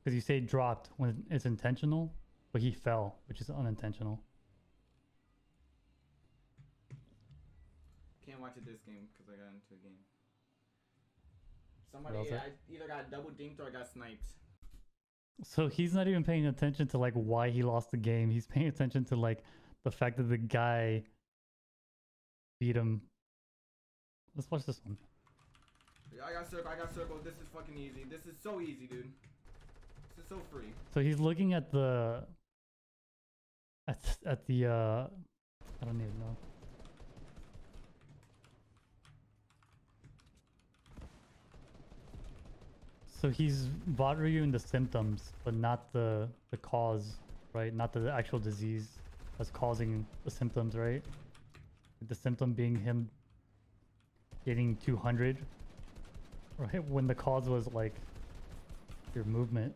Because you say dropped when it's intentional, but he fell, which is unintentional. Can't watch it this game because I got into a game. What else? Somebody, I either got double dinked or I got sniped. So he's not even paying attention to like why he lost the game. He's paying attention to like the fact that the guy beat him. Let's watch this one. I got circle. I got circle. This is fucking easy. This is so easy, dude. This is so free. So he's looking at the at the I don't even know. So he's bot reviewing the symptoms, but not the cause, right? Not the actual disease that's causing the symptoms, right? The symptom being him getting 200, right? When the cause was like your movement.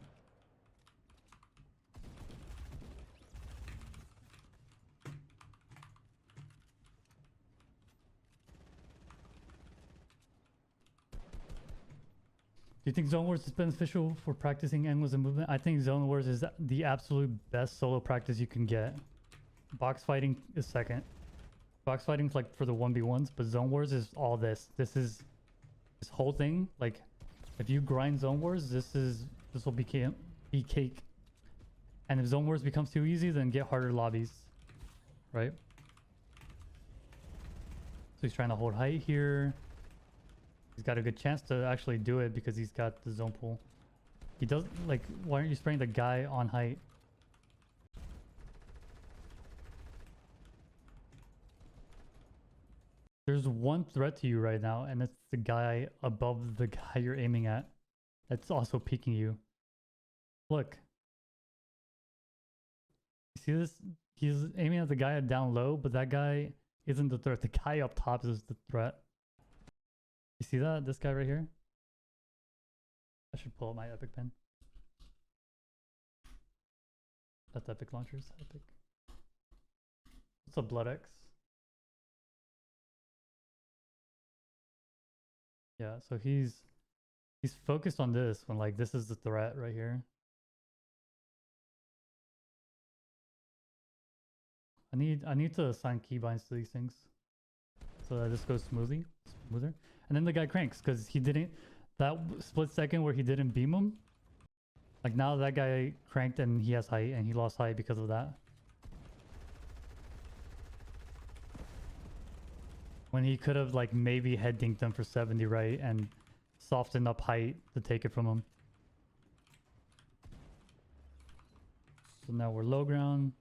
Do you think Zone Wars is beneficial for practicing angles and movement? I think Zone Wars is the absolute best solo practice you can get. Box fighting is second. Box fighting's like for the 1v1s, but Zone Wars is all this. This whole thing. Like, if you grind Zone Wars, this will be cake. And if Zone Wars becomes too easy, then get harder lobbies, right? So he's trying to hold height here. He's got a good chance to actually do it because he's got the zone pool. He does, like, why aren't you spraying the guy on height? There's one threat to you right now, and it's the guy above the guy you're aiming at. That's also peeking you. Look. You see this? He's aiming at the guy down low, but that guy isn't the threat. The guy up top is the threat. You see that? This guy right here? I should pull up my epic pen. That's epic launchers. Epic. What's a Blood X? Yeah, so he's focused on this when like this is the threat right here. I need to assign keybinds to these things so that this goes smoother. And then the guy cranks because he didn't, that split second where he didn't beam him. Like now that guy cranked and he has height and he lost height because of that. When he could have like maybe head dinked him for 70, right? And softened up height to take it from him. So now we're low ground.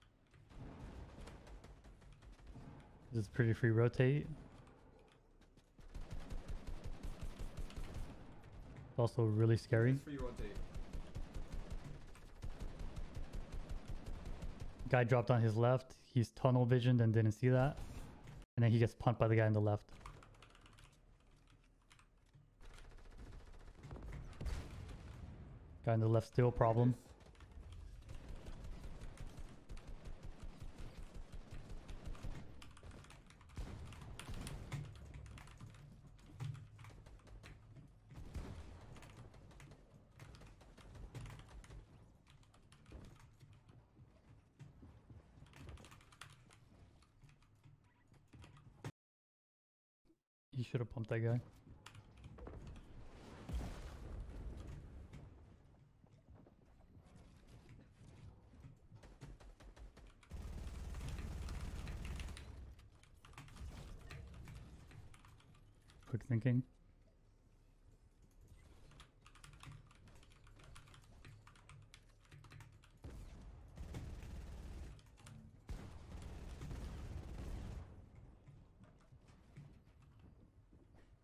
This is pretty free rotate. It's also really scary. Free rotate. Guy dropped on his left. He's tunnel visioned and didn't see that. And then he gets pumped by the guy on the left. Guy on the left still a problem. He should have pumped that guy. Quick thinking.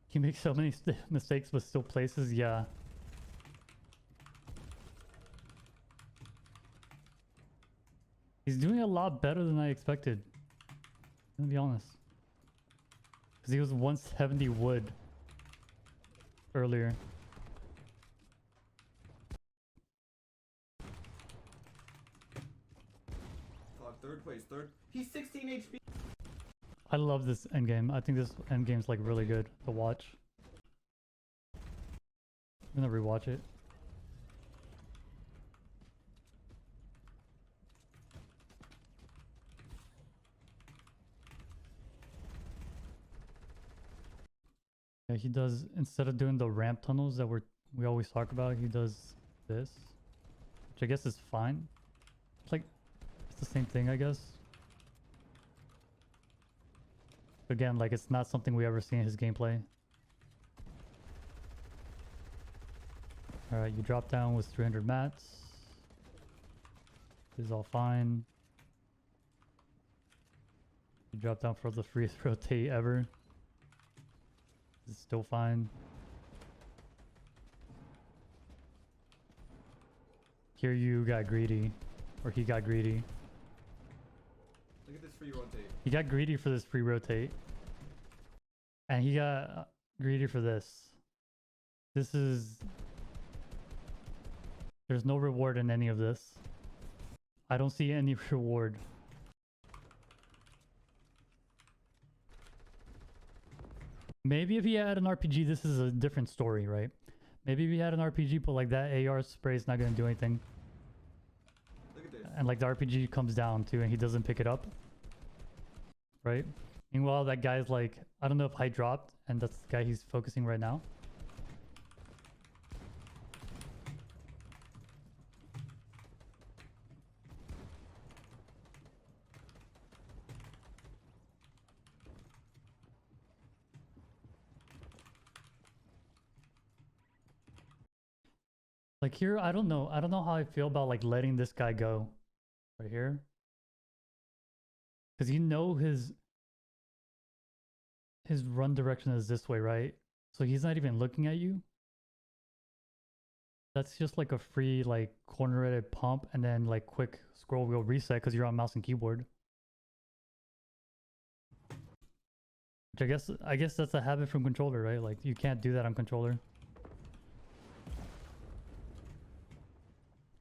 He makes so many mistakes but still places, yeah. He's doing a lot better than I expected. I'm gonna be honest. Because he was 170 wood earlier. Third place, third. He's 16 HP. I love this endgame. I think this endgame's like really good to watch. I'm gonna rewatch it. Yeah, he does, instead of doing the ramp tunnels that we always talk about, he does this, which I guess is fine. It's like, it's the same thing, I guess. Again, like it's not something we ever see in his gameplay. Alright, you drop down with 300 mats. This is all fine. You drop down for the freest rotate ever. This is still fine. Here you got greedy. Or he got greedy. Look at this free rotate. He got greedy for this free rotate. And he got greedy for this. This is... There's no reward in any of this. I don't see any reward. Maybe if he had an RPG, this is a different story, right? Maybe if he had an RPG, but like that AR spray is not going to do anything. Look at this. And like the RPG comes down too and he doesn't pick it up. Right? Meanwhile, that guy's like, I don't know if height dropped and that's the guy he's focusing right now. Like here, I don't know. I don't know how I feel about like letting this guy go right here. Because you know his run direction is this way, right? So he's not even looking at you. That's just like a free like corner edit pump and then like quick scroll wheel reset because you're on mouse and keyboard. Which I guess that's a habit from controller, right? Like you can't do that on controller.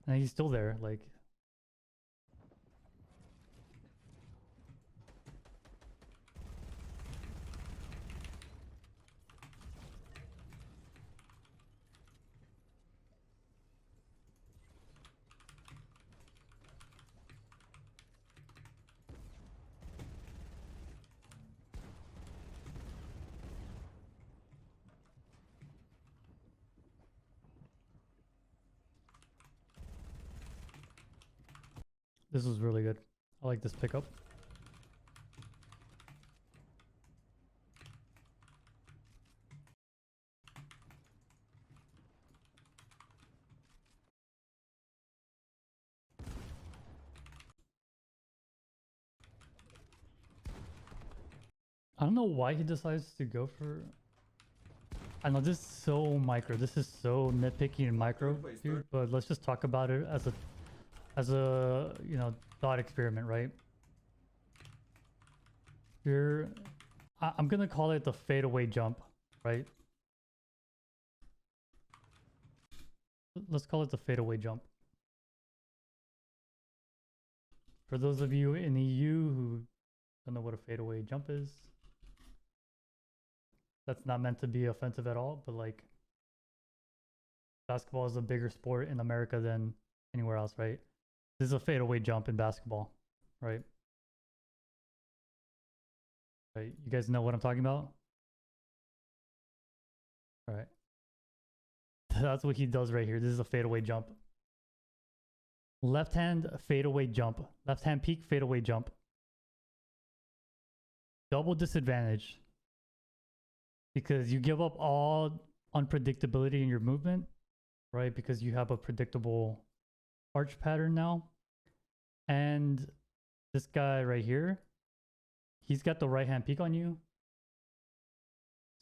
And he's still there, like. This was really good. I like this pickup. I don't know why he decides to go for... I know this is so micro. This is so nitpicky and micro, dude, but let's just talk about it as a you know, thought experiment, right? I'm gonna call it the fadeaway jump, right? Let's call it the fadeaway jump. For those of you in EU who don't know what a fadeaway jump is, that's not meant to be offensive at all, but like basketball is a bigger sport in America than anywhere else, right? This is a fadeaway jump in basketball, right? Right, you guys know what I'm talking about? All right. That's what he does right here. This is a fadeaway jump. Left hand fadeaway jump. Left hand peak fadeaway jump. Double disadvantage. Because you give up all unpredictability in your movement, right? Because you have a predictable arch pattern now. And this guy right here, he's got the right hand peek on you.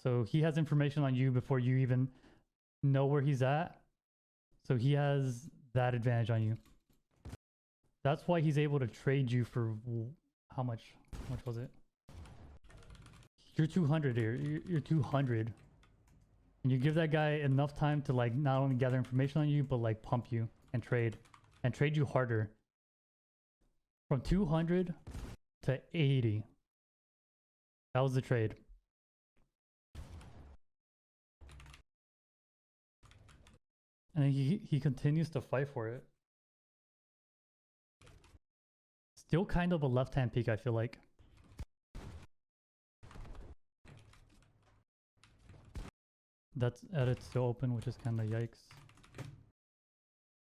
So he has information on you before you even know where he's at. So he has that advantage on you. That's why he's able to trade you for how much? How much was it? You're 200 here. You're 200. And you give that guy enough time to like not only gather information on you, but like pump you and trade you harder. From 200 to 80. That was the trade. And he continues to fight for it. Still kind of a left-hand peek, I feel like. That's edit still open, which is kind of yikes.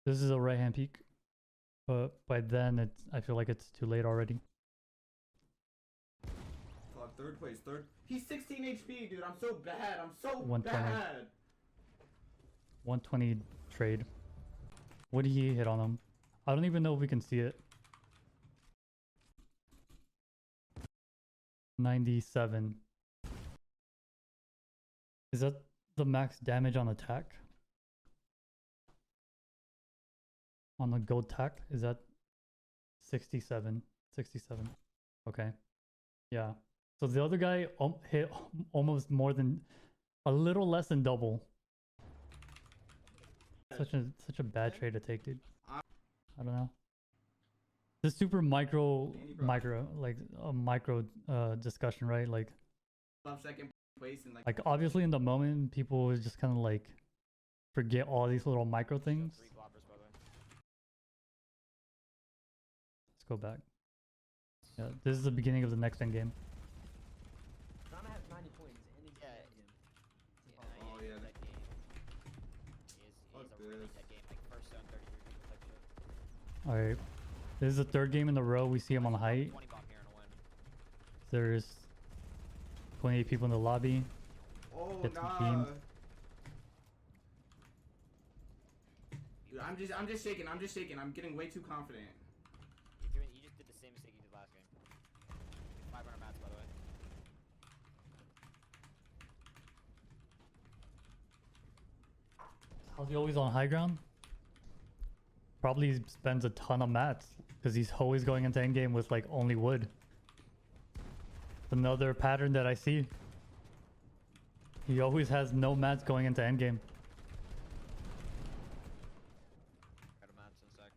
This is a right-hand peek. But by then, I feel like it's too late already. Third place, third. He's 16 HP, dude. I'm so bad. I'm so 120. bad. 120 trade. What did he hit on him? I don't even know if we can see it. 97. Is that the max damage on attack? On the gold tack? Is that 67? 67. Okay. Yeah. So the other guy hit almost more than, a little less than double. Such a bad trade to take, dude. I don't know. The super micro like a micro discussion, right? Like second place and like obviously in the moment people was just kind of like forget all these little micro things. Three floppers, by the way. Let's go back. Yeah, this is the beginning of the next end game. Khanada has 90 points and he's Yeah. Oh, yeah. That game. Fuck He's a really this. dead game, like first zone 33 people type shit. All right, this is the third game in a row we see him on height. 20 bomb here and a win. There's 28 people in the lobby. Oh, Get some nah. team. Dude, I'm just shaking. I'm just shaking. I'm getting way too confident. You just did the same mistake you did last game. 500 mats, by the way. How's he always on high ground? Probably spends a ton of mats because he's always going into endgame with like only wood. Another pattern that I see. He always has no mats going into endgame. Got a mats in a sec.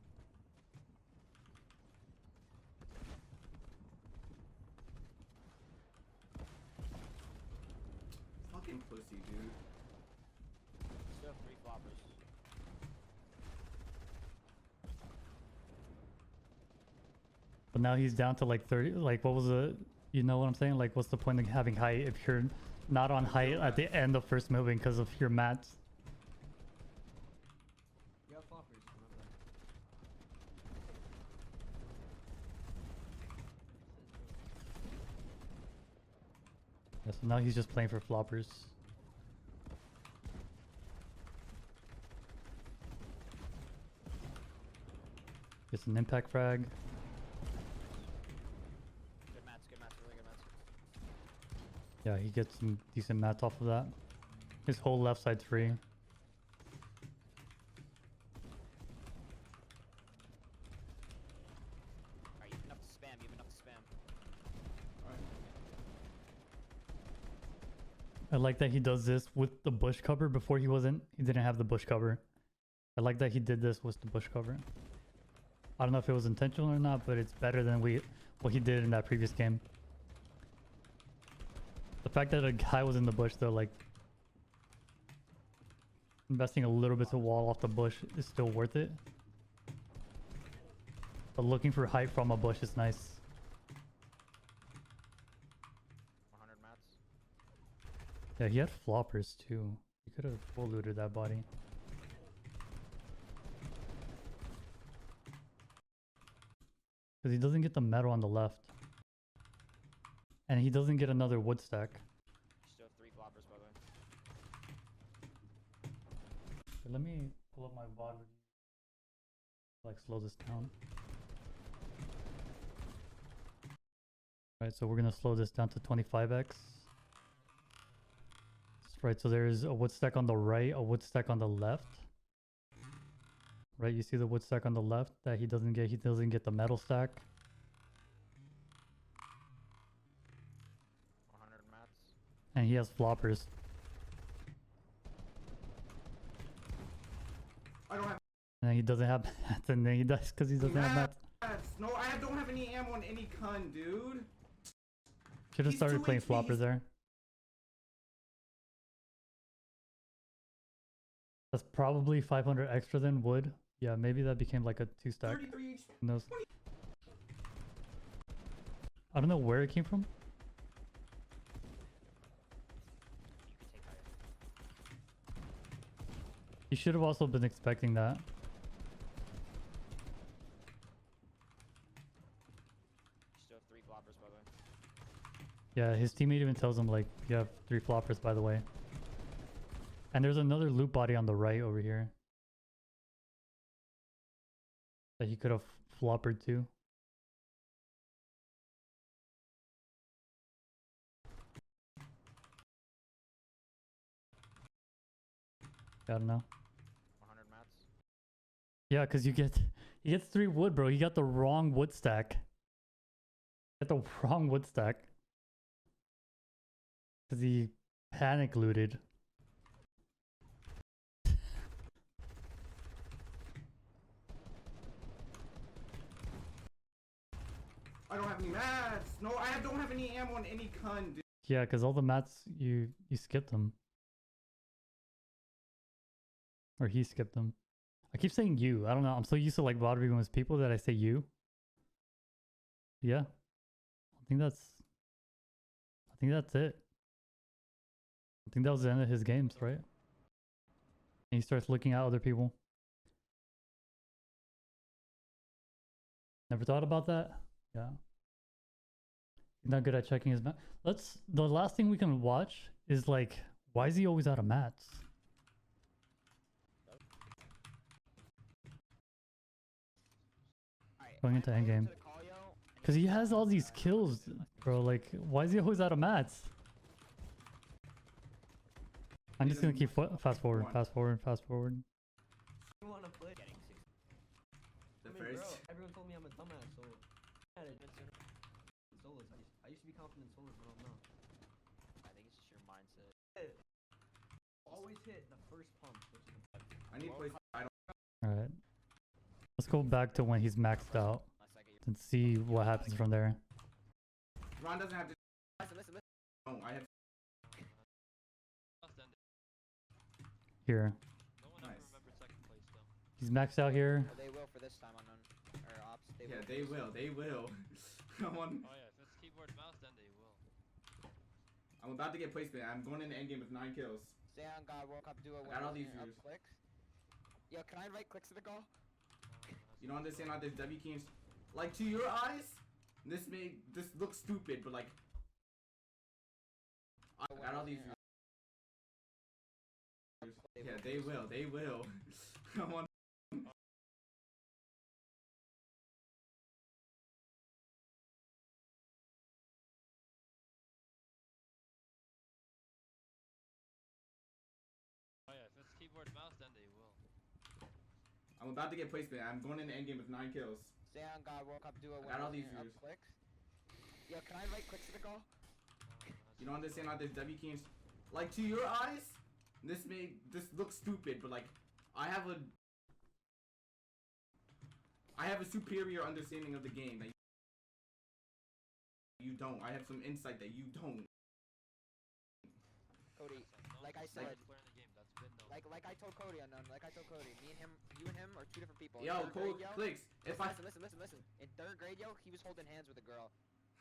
Fucking pussy, dude. Still have 3 floppers. But now he's down to like 30. Like, what was the, you know what I'm saying? Like, what's the point of having height if you're not on height at the end of first moving because of your mats? You have floppers. Yeah, so now he's just playing for floppers. Gets an impact frag. Good mats, really good mats. Yeah, he gets some decent mats off of that. His whole left side's free. Alright, you have enough to spam, you have enough to spam. I like that he does this with the bush cover. Before he didn't have the bush cover. I like that he did this with the bush cover. I don't know if it was intentional or not, but it's better than what he did in that previous game. The fact that a guy was in the bush though, like investing a little bit of wall off the bush is still worth it. But looking for height from a bush is nice. 100 mats. Yeah, he had floppers too. He could have full looted that body. Because he doesn't get the metal on the left. And he doesn't get another wood stack. Still have 3 floppers, by the way. Okay, let me pull up my VOD with you. Like slow this down. Right, so we're gonna slow this down to 25x. Right, so there's a wood stack on the right, a wood stack on the left. Right, you see the wood stack on the left that he doesn't get the metal stack. 100 mats. And he has floppers. I don't have And he doesn't have mats, and then he does because he doesn't have mats. mats. No, I don't have any ammo on any gun, dude. Should have He's started 2 playing HP. floppers there. That's probably 500 extra than wood. Yeah, maybe that became like a 2 stack. 33 HP. Who knows? I don't know where it came from. You can take higher. He should have also been expecting that. Still have 3 floppers, by the way. Yeah, his teammate even tells him like, you have 3 floppers by the way. And there's another loot body on the right over here. that he could have floppered to. I don't know. 100 mats. Yeah, because he gets 3 wood, bro. He got the wrong wood stack. Got the wrong wood stack. Because he panic looted. I don't have any mats. No, I don't have any ammo on any gun, dude. Yeah, because all the mats, you skipped them. Or he skipped them. I keep saying you. I don't know. I'm so used to like bothering with people that I say you. Yeah. I think that's it. I think that was the end of his games, right? And he starts looking at other people. Never thought about that? Yeah. He's not good at checking his mat. The last thing we can watch is like, why is he always out of mats? Alright, Going if I into invite him endgame. to the call, yo, and Because he he's has all these kills, bro. Like, why is he always out of mats? I'm just gonna keep fast forward. You wanna play? getting 6. The I mean, first. bro, everyone told me I'm a dumbass, so I had it solos. I used to be confident in solos, but I'm not. I think it's just your mindset. Always hit the first pump, which is the I need place. I don't. All right. Let's go back to when he's maxed out Unless I get your. and see what happens from there. Ron doesn't have to. Listen. No, I have. Mouse ended. Here. No one Nice. ever remembered second place though. He's maxed out here. Oh, they will for this time unknown. Or ops. Yeah, they will. They will. Come on. Oh yeah, if it's keyboard mouse, then they will. I'm about to get placement. I'm going in the endgame with 9 kills. Stay on God World Cup duo. I got all these up views. clicks. Yo, can I invite clicks to the call? You don't understand how this W key is. Like, to your eyes, this looks stupid, but like, I got all these views. Yeah, they will. They will. Come on. Oh yeah, if it's keyboard mouse, then they will. I'm about to get placement. I'm going in the endgame with 9 kills. Stay on God World Cup duo. I got all these up views. clicks. Yo, can I invite clicks to the call? You don't understand how this W key is. Like, to your eyes, this looks stupid, but like, I have a superior understanding of the game that you don't. I have some insight that you don't. Cody, No like I one's the said, best player in the game. That's been known. like I told Cody unknown, like I told Cody, me and him, you and him are 2 different people. In Yo, third Cole, grade, yo, clicks. If I listen. In 3rd grade, yo, he was holding hands with a girl.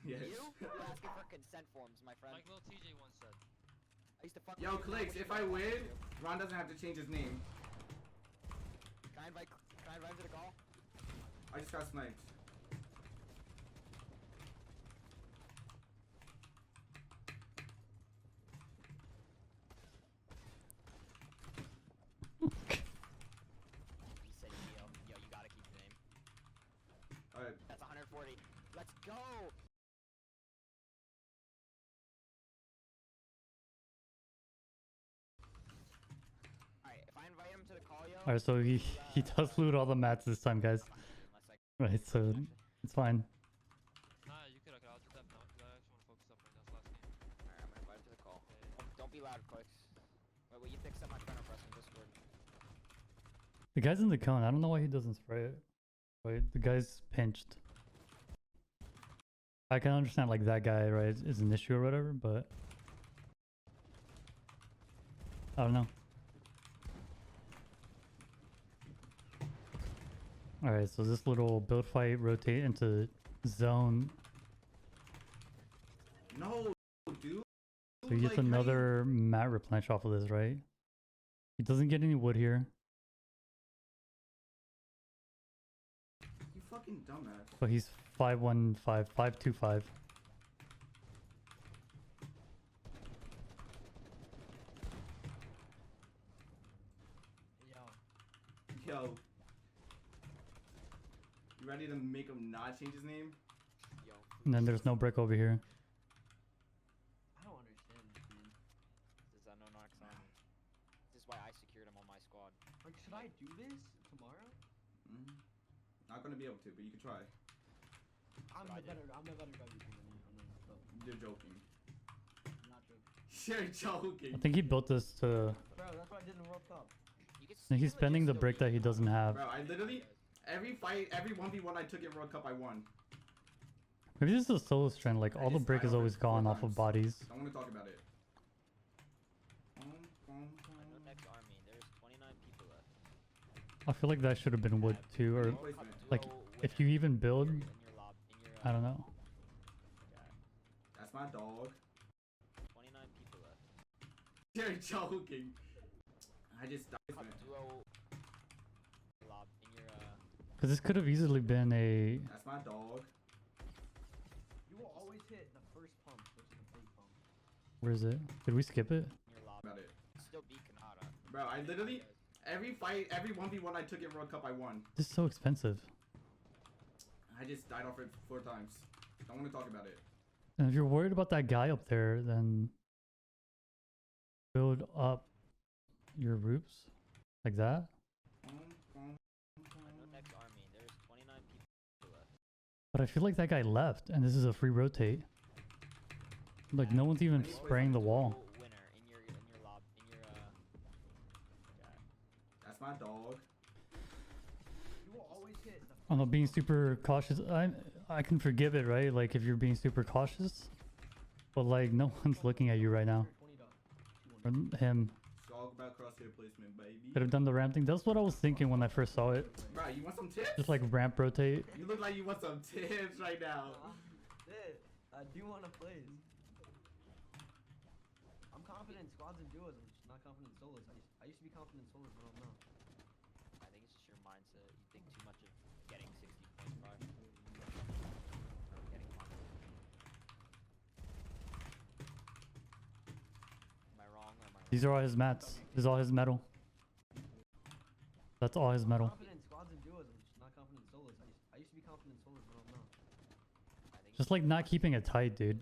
yes. You're asking for consent forms, my friend. Like little TJ once said. I used to fuck Yo, with you, clicks. now If I wish you win, fuck with you. Ron doesn't have to change his name. Can I invite him to the call? I just got sniped. He said, yo, you gotta keep the name. Alright. That's 140. Let's go! Alright, if I invite him to the call, yo. All right, so he does loot all the mats this time, guys. Unless I Right, so it's fine. Nah, you could. Okay, I'll do that now because I actually want to focus up right now. It's last game. Alright, I'm gonna invite him to the call. Don't be loud, clicks. Wait, will you fix up my friend request in Discord? The guy's in the cone. I don't know why he doesn't spray it. Wait, the guy's pinched. I can understand like that guy, right, is an issue or whatever, but I don't know. Alright, so this little build fight rotate into zone. No, dude. So he gets Like, how you- another mat replenish off of this, right? He doesn't get any wood here, You fucking dumbass. but he's 515, 525. Yo, Yo. You ready to make him not change his name? Yo. And then there's no brick over here. I don't understand this, man. This is no knocks on. This is why I secured him on my squad. Like, should I do this tomorrow? Not gonna be able to, but you can try. I'm a better guy than you. You're joking. I'm not joking. You're joking. I think he built this to... Bro, that's what I did in the World Cup. You could He's legit spending the still brick beat that he him. doesn't have. Bro, I literally every fight, every 1v1 I took in World Cup, I won. Maybe this is a solo strand, like I all the just brick died is over always it 4 gone off of times. bodies. I want to talk about it. I know next army. There's 29 people left. I feel like that should have been wood too, or World Cup like duo if winner you even build, in your lob, in your, I don't know. That's my dog. 29 people left. You're joking. I just died. Cup duo lob in your Because this could have easily been a... That's my dog. You will always hit the first pump versus the big pump. Where is it? Did we skip it? in your lob. About it. Still beat Khanada. Bro, I literally every fight, every 1v1 I took in World Cup, I won. This is so expensive. I just died off it 4 times. Don't want to talk about it. And if you're worried about that guy up there, then build up your roofs like that. I know next army. There's 29 people left. But I feel like that guy left, and this is a free rotate. Like no one's even spraying the wall. Duo winner in your lob, in your That's my dog. You will always hit the I don't know, being super cautious. I can forgive it, right? Like if you're being super cautious, but like no one's looking at you right now. Or him. It's all about crosshair placement, baby. Could have done the ramp thing. That's what I was thinking when I first saw it. Bro, you want some tips? Just like ramp rotate. You look like you want some tips right now. I do want to play. I'm confident in squads and duos. I'm just not confident in solos. I used to be confident in solos, but I'm not. I think it's just your mindset. You think too much of getting 60.5. Or getting money. Am I wrong or am I right? These are all his mats. This is all his metal. That's all his I'm metal. confident in squads and duos. I'm just not confident in solos. I used to be confident in solos, but I'm not. I think Just like not keeping it tight, dude.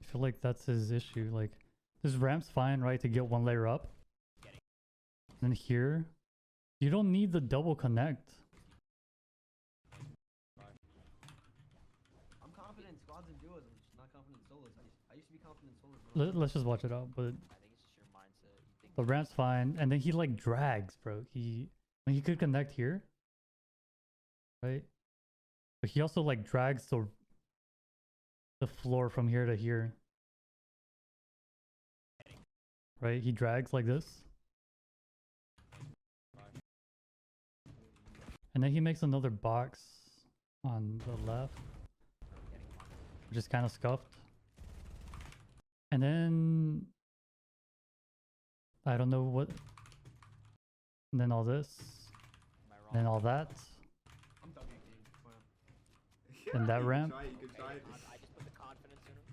I feel like that's his issue. Like this ramp's fine, right, to get one layer up. And here, you don't need the double connect. I'm confident in squads and duos. I'm just not confident in solos. I used to be confident in solos, but I'm not. Let's just watch it out. But I think it's just your mindset. You think the ramp's fine, and then he like drags, bro. He could connect here, right? But he also like drags the floor from here to here, right? He drags like this, and then he makes another box on the left, which is kind of scuffed, and then I don't know what. And then all this. am I wrong? And then all that. I'm dubbing, dude. Wow. And that You can ramp? try it, you can try it. I just put the confidence in him.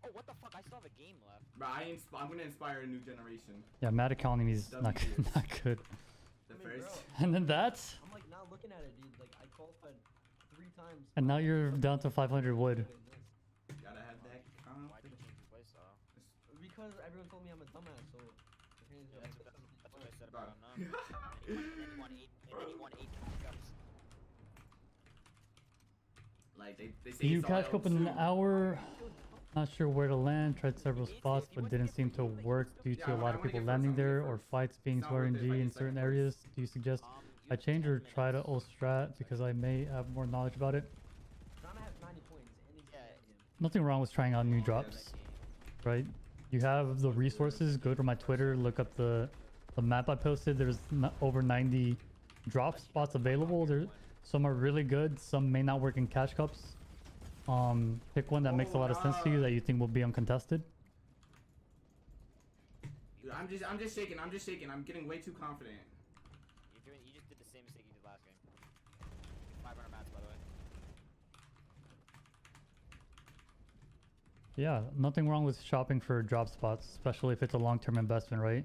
Oh, what the fuck? I still have a game left. Bro, I'm gonna inspire a new generation. Yeah, Mad Economy is not good, W. not good. The I mean, first. bro, And then that. I'm like not looking at it, dude. Like I qualified 3 times. And now you're down to 500 wood. Gotta have that Why'd you confidence. change your playstyle? Because everyone told me I'm a dumbass, so. Yeah, that's what I said Bro. about none. And then you won 8. And then you won 8 cups. Like they say You it's all catch up in an L2. hour. Not sure where to land. Tried several spots, but didn't seem to work due to a lot of people landing there or fights being It's too not worth it if I RNG get in second certain first. areas. Do you suggest You I have change 10 or try to minutes. old strat because I may have more knowledge about it? Nana has 90 points and he's Yeah. Nothing wrong with trying out new Yeah, that drops, game. right? You have the resources. Go to my Twitter, look up the map I posted. There's over 90 drop spots available. There, some are really good. Some may not work in cash cups. Pick one that makes a lot of sense to you that you think will be uncontested. Dude, I'm just shaking. I'm just shaking. I'm getting way too confident. You just did the same mistake you did last game. 500 mats, by the way. Yeah, nothing wrong with shopping for drop spots, especially if it's a long-term investment, right?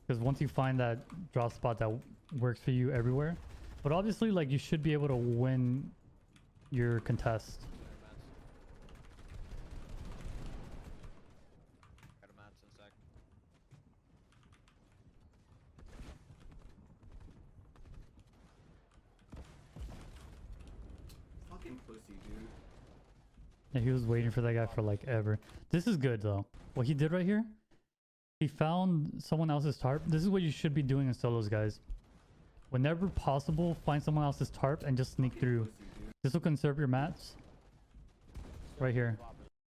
Because once you find that drop spot that works for you everywhere, But obviously, like, you should be able to win your contest. Got a mats in a sec. Fucking pussy, dude. Yeah, he was waiting for that guy for like ever. This is good though. What he did right here, he found someone else's tarp. This is what you should be doing in solos, guys. Whenever possible, find someone else's tarp and just sneak through. Pussy, dude. This will conserve your mats. Right here.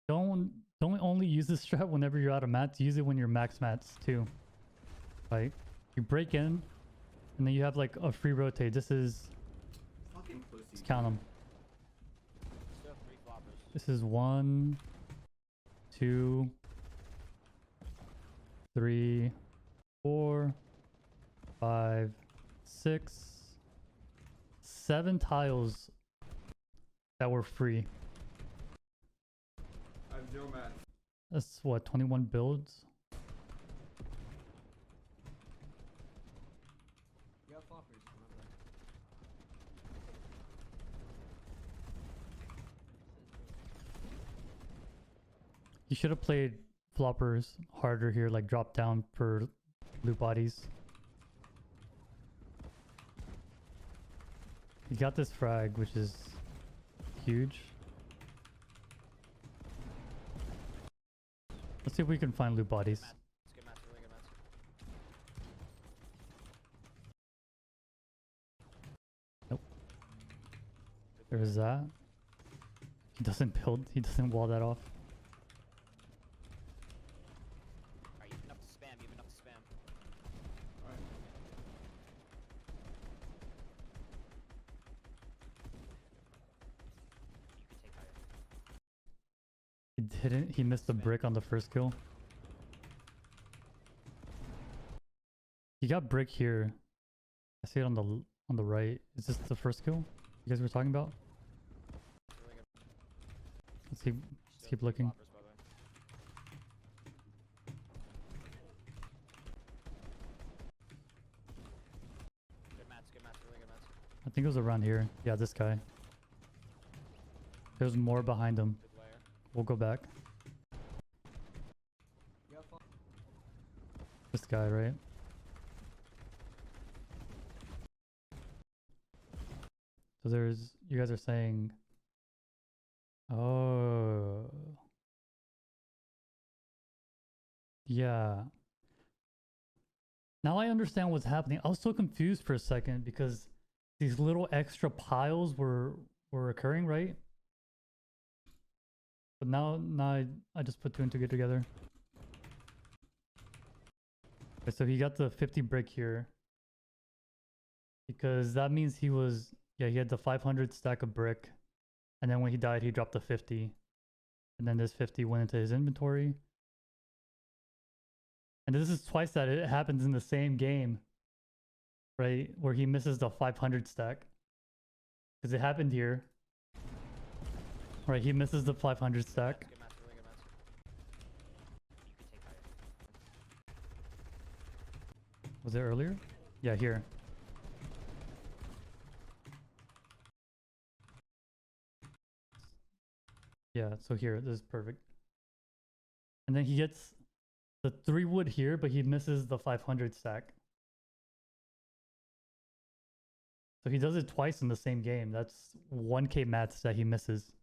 Don't only use this strat whenever you're out of mats. Use it when you're max mats too. Right? You break in, and then you have like a free rotate. This is, Fucking pussy. let's count them. Still have 3 floppers. This is 1, 2, 3, 4, 5, 6, 7 tiles that were free. I have 0 mats. That's what, 21 builds? You have floppers. Remember. You should have played floppers harder here, like drop down per loot bodies. You got this frag, which is huge. Let's see if we can find loot bodies. Mats. Good mats, really good mats. There's that. He doesn't build, he doesn't wall that off. Alright, you have enough to spam, you have enough to spam. Alright. You can take higher. He didn't, he missed the brick on the first kill. He got brick here. I see it on the right. Is this the first kill you guys were talking about? Really good. Let's see. Still Keep 3 looking. floppers, by the way. Good mats, really good mats. I think it was around here. Yeah, this guy. There's more behind him. Good layer. We'll go back. You have floppers. This guy, right? So there's, you guys are saying, oh, yeah. Now I understand what's happening. I was so confused for a second because these little extra piles were occurring, right? But now I just put 2 and 2 together. Okay, so he got the 50 brick here because that means he was, yeah, he had the 500 stack of brick, and then when he died, he dropped the 50, and then this 50 went into his inventory. And this is twice that it happens in the same game, right? Where he misses the 500 stack, because it happened here. Right, he misses the 500 stack. Good mats, really good mats. You can take higher. Was it earlier? Yeah, here. Yeah, so here, this is perfect. And then he gets the 3 wood here, but he misses the 500 stack. So he does it twice in the same game. That's 1k mats that he misses.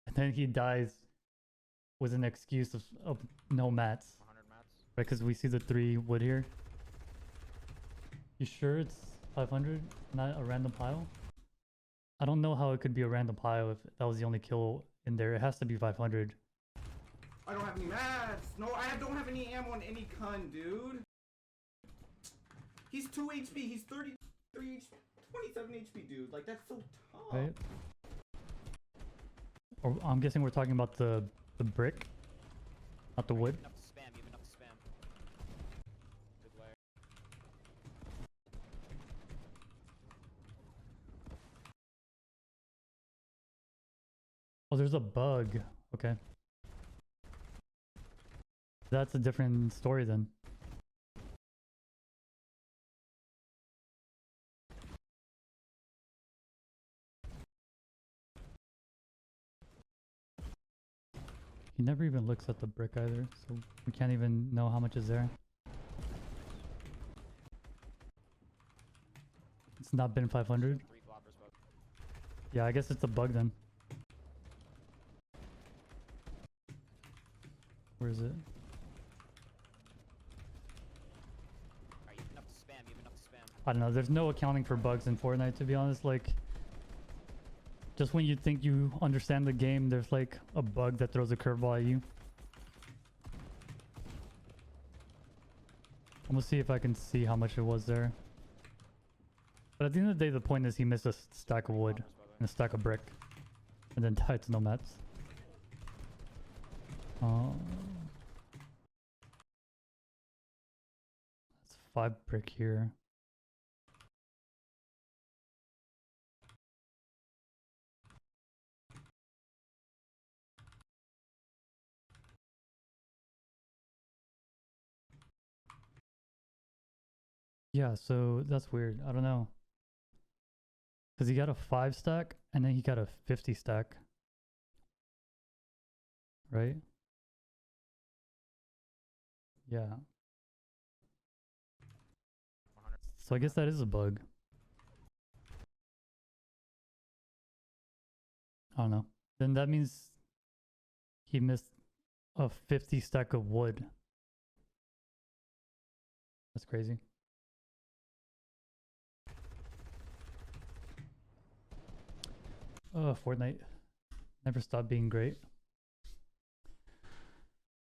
And then he dies with an excuse of no mats. 100 mats. Right, because we see the 3 wood here. You sure it's 500, not a random pile? I don't know how it could be a random pile if that was the only kill in there. It has to be 500. I don't have any mats. No, I don't have any ammo on any Kun, dude. He's 2 HP. He's 33 HP. 27 HP, dude. Like, that's so tough. Right? Or I'm guessing we're talking about the brick, not the wood. You have enough to spam, you have enough to spam. Good layer. Oh, there's a bug. Okay. That's a different story then. He never even looks at the brick either, so we can't even know how much is there. It's not been 500. 3 floppers bug. Yeah, I guess it's a bug then. Where is it? Alright, you have enough to spam, you have enough to spam. I don't know. There's no accounting for bugs in Fortnite, to be honest. Like, just when you think you understand the game, there's like a bug that throws a curveball at you. I'm gonna see if I can see how much it was there. But at the end of the day, the point is he missed a stack of wood and a stack of brick, and then died to nomads. That's 5 brick here. Yeah, so that's weird. I don't know. Because he got a 5 stack and then he got a 50 stack. Right? Yeah. So I guess that is a bug. I don't know. Then that means he missed a 50 stack of wood. That's crazy. Oh, Fortnite. Never stop being great.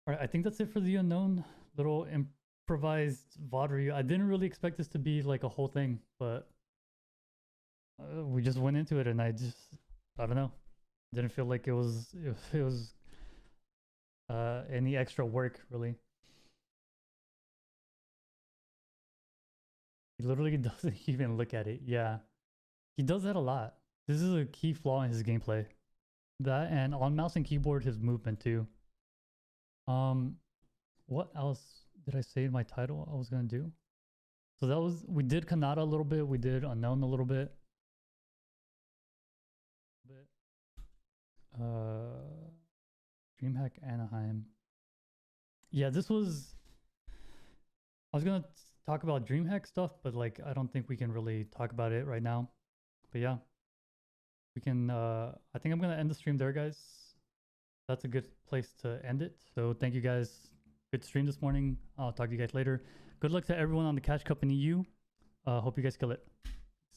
Alright, I think that's it for the unknown. Little improvised VOD review. I didn't really expect this to be like a whole thing, but we just went into it and I don't know. Didn't feel like it was any extra work, really. He literally doesn't even look at it. Yeah. He does that a lot. This is a key flaw in his gameplay. That, and on mouse and keyboard, his movement too. What else did I say in my title I was gonna do? So that was, we did Khanada a little bit, we did Unknown a little bit. DreamHack Anaheim. Yeah, this was, I was gonna talk about DreamHack stuff, but like I don't think we can really talk about it right now. But yeah, we can I think I'm gonna end the stream there, guys. That's a good place to end it. So thank you guys. Good stream this morning. I'll talk to you guys later. Good luck to everyone on the Cash Cup in EU. Hope you guys kill it.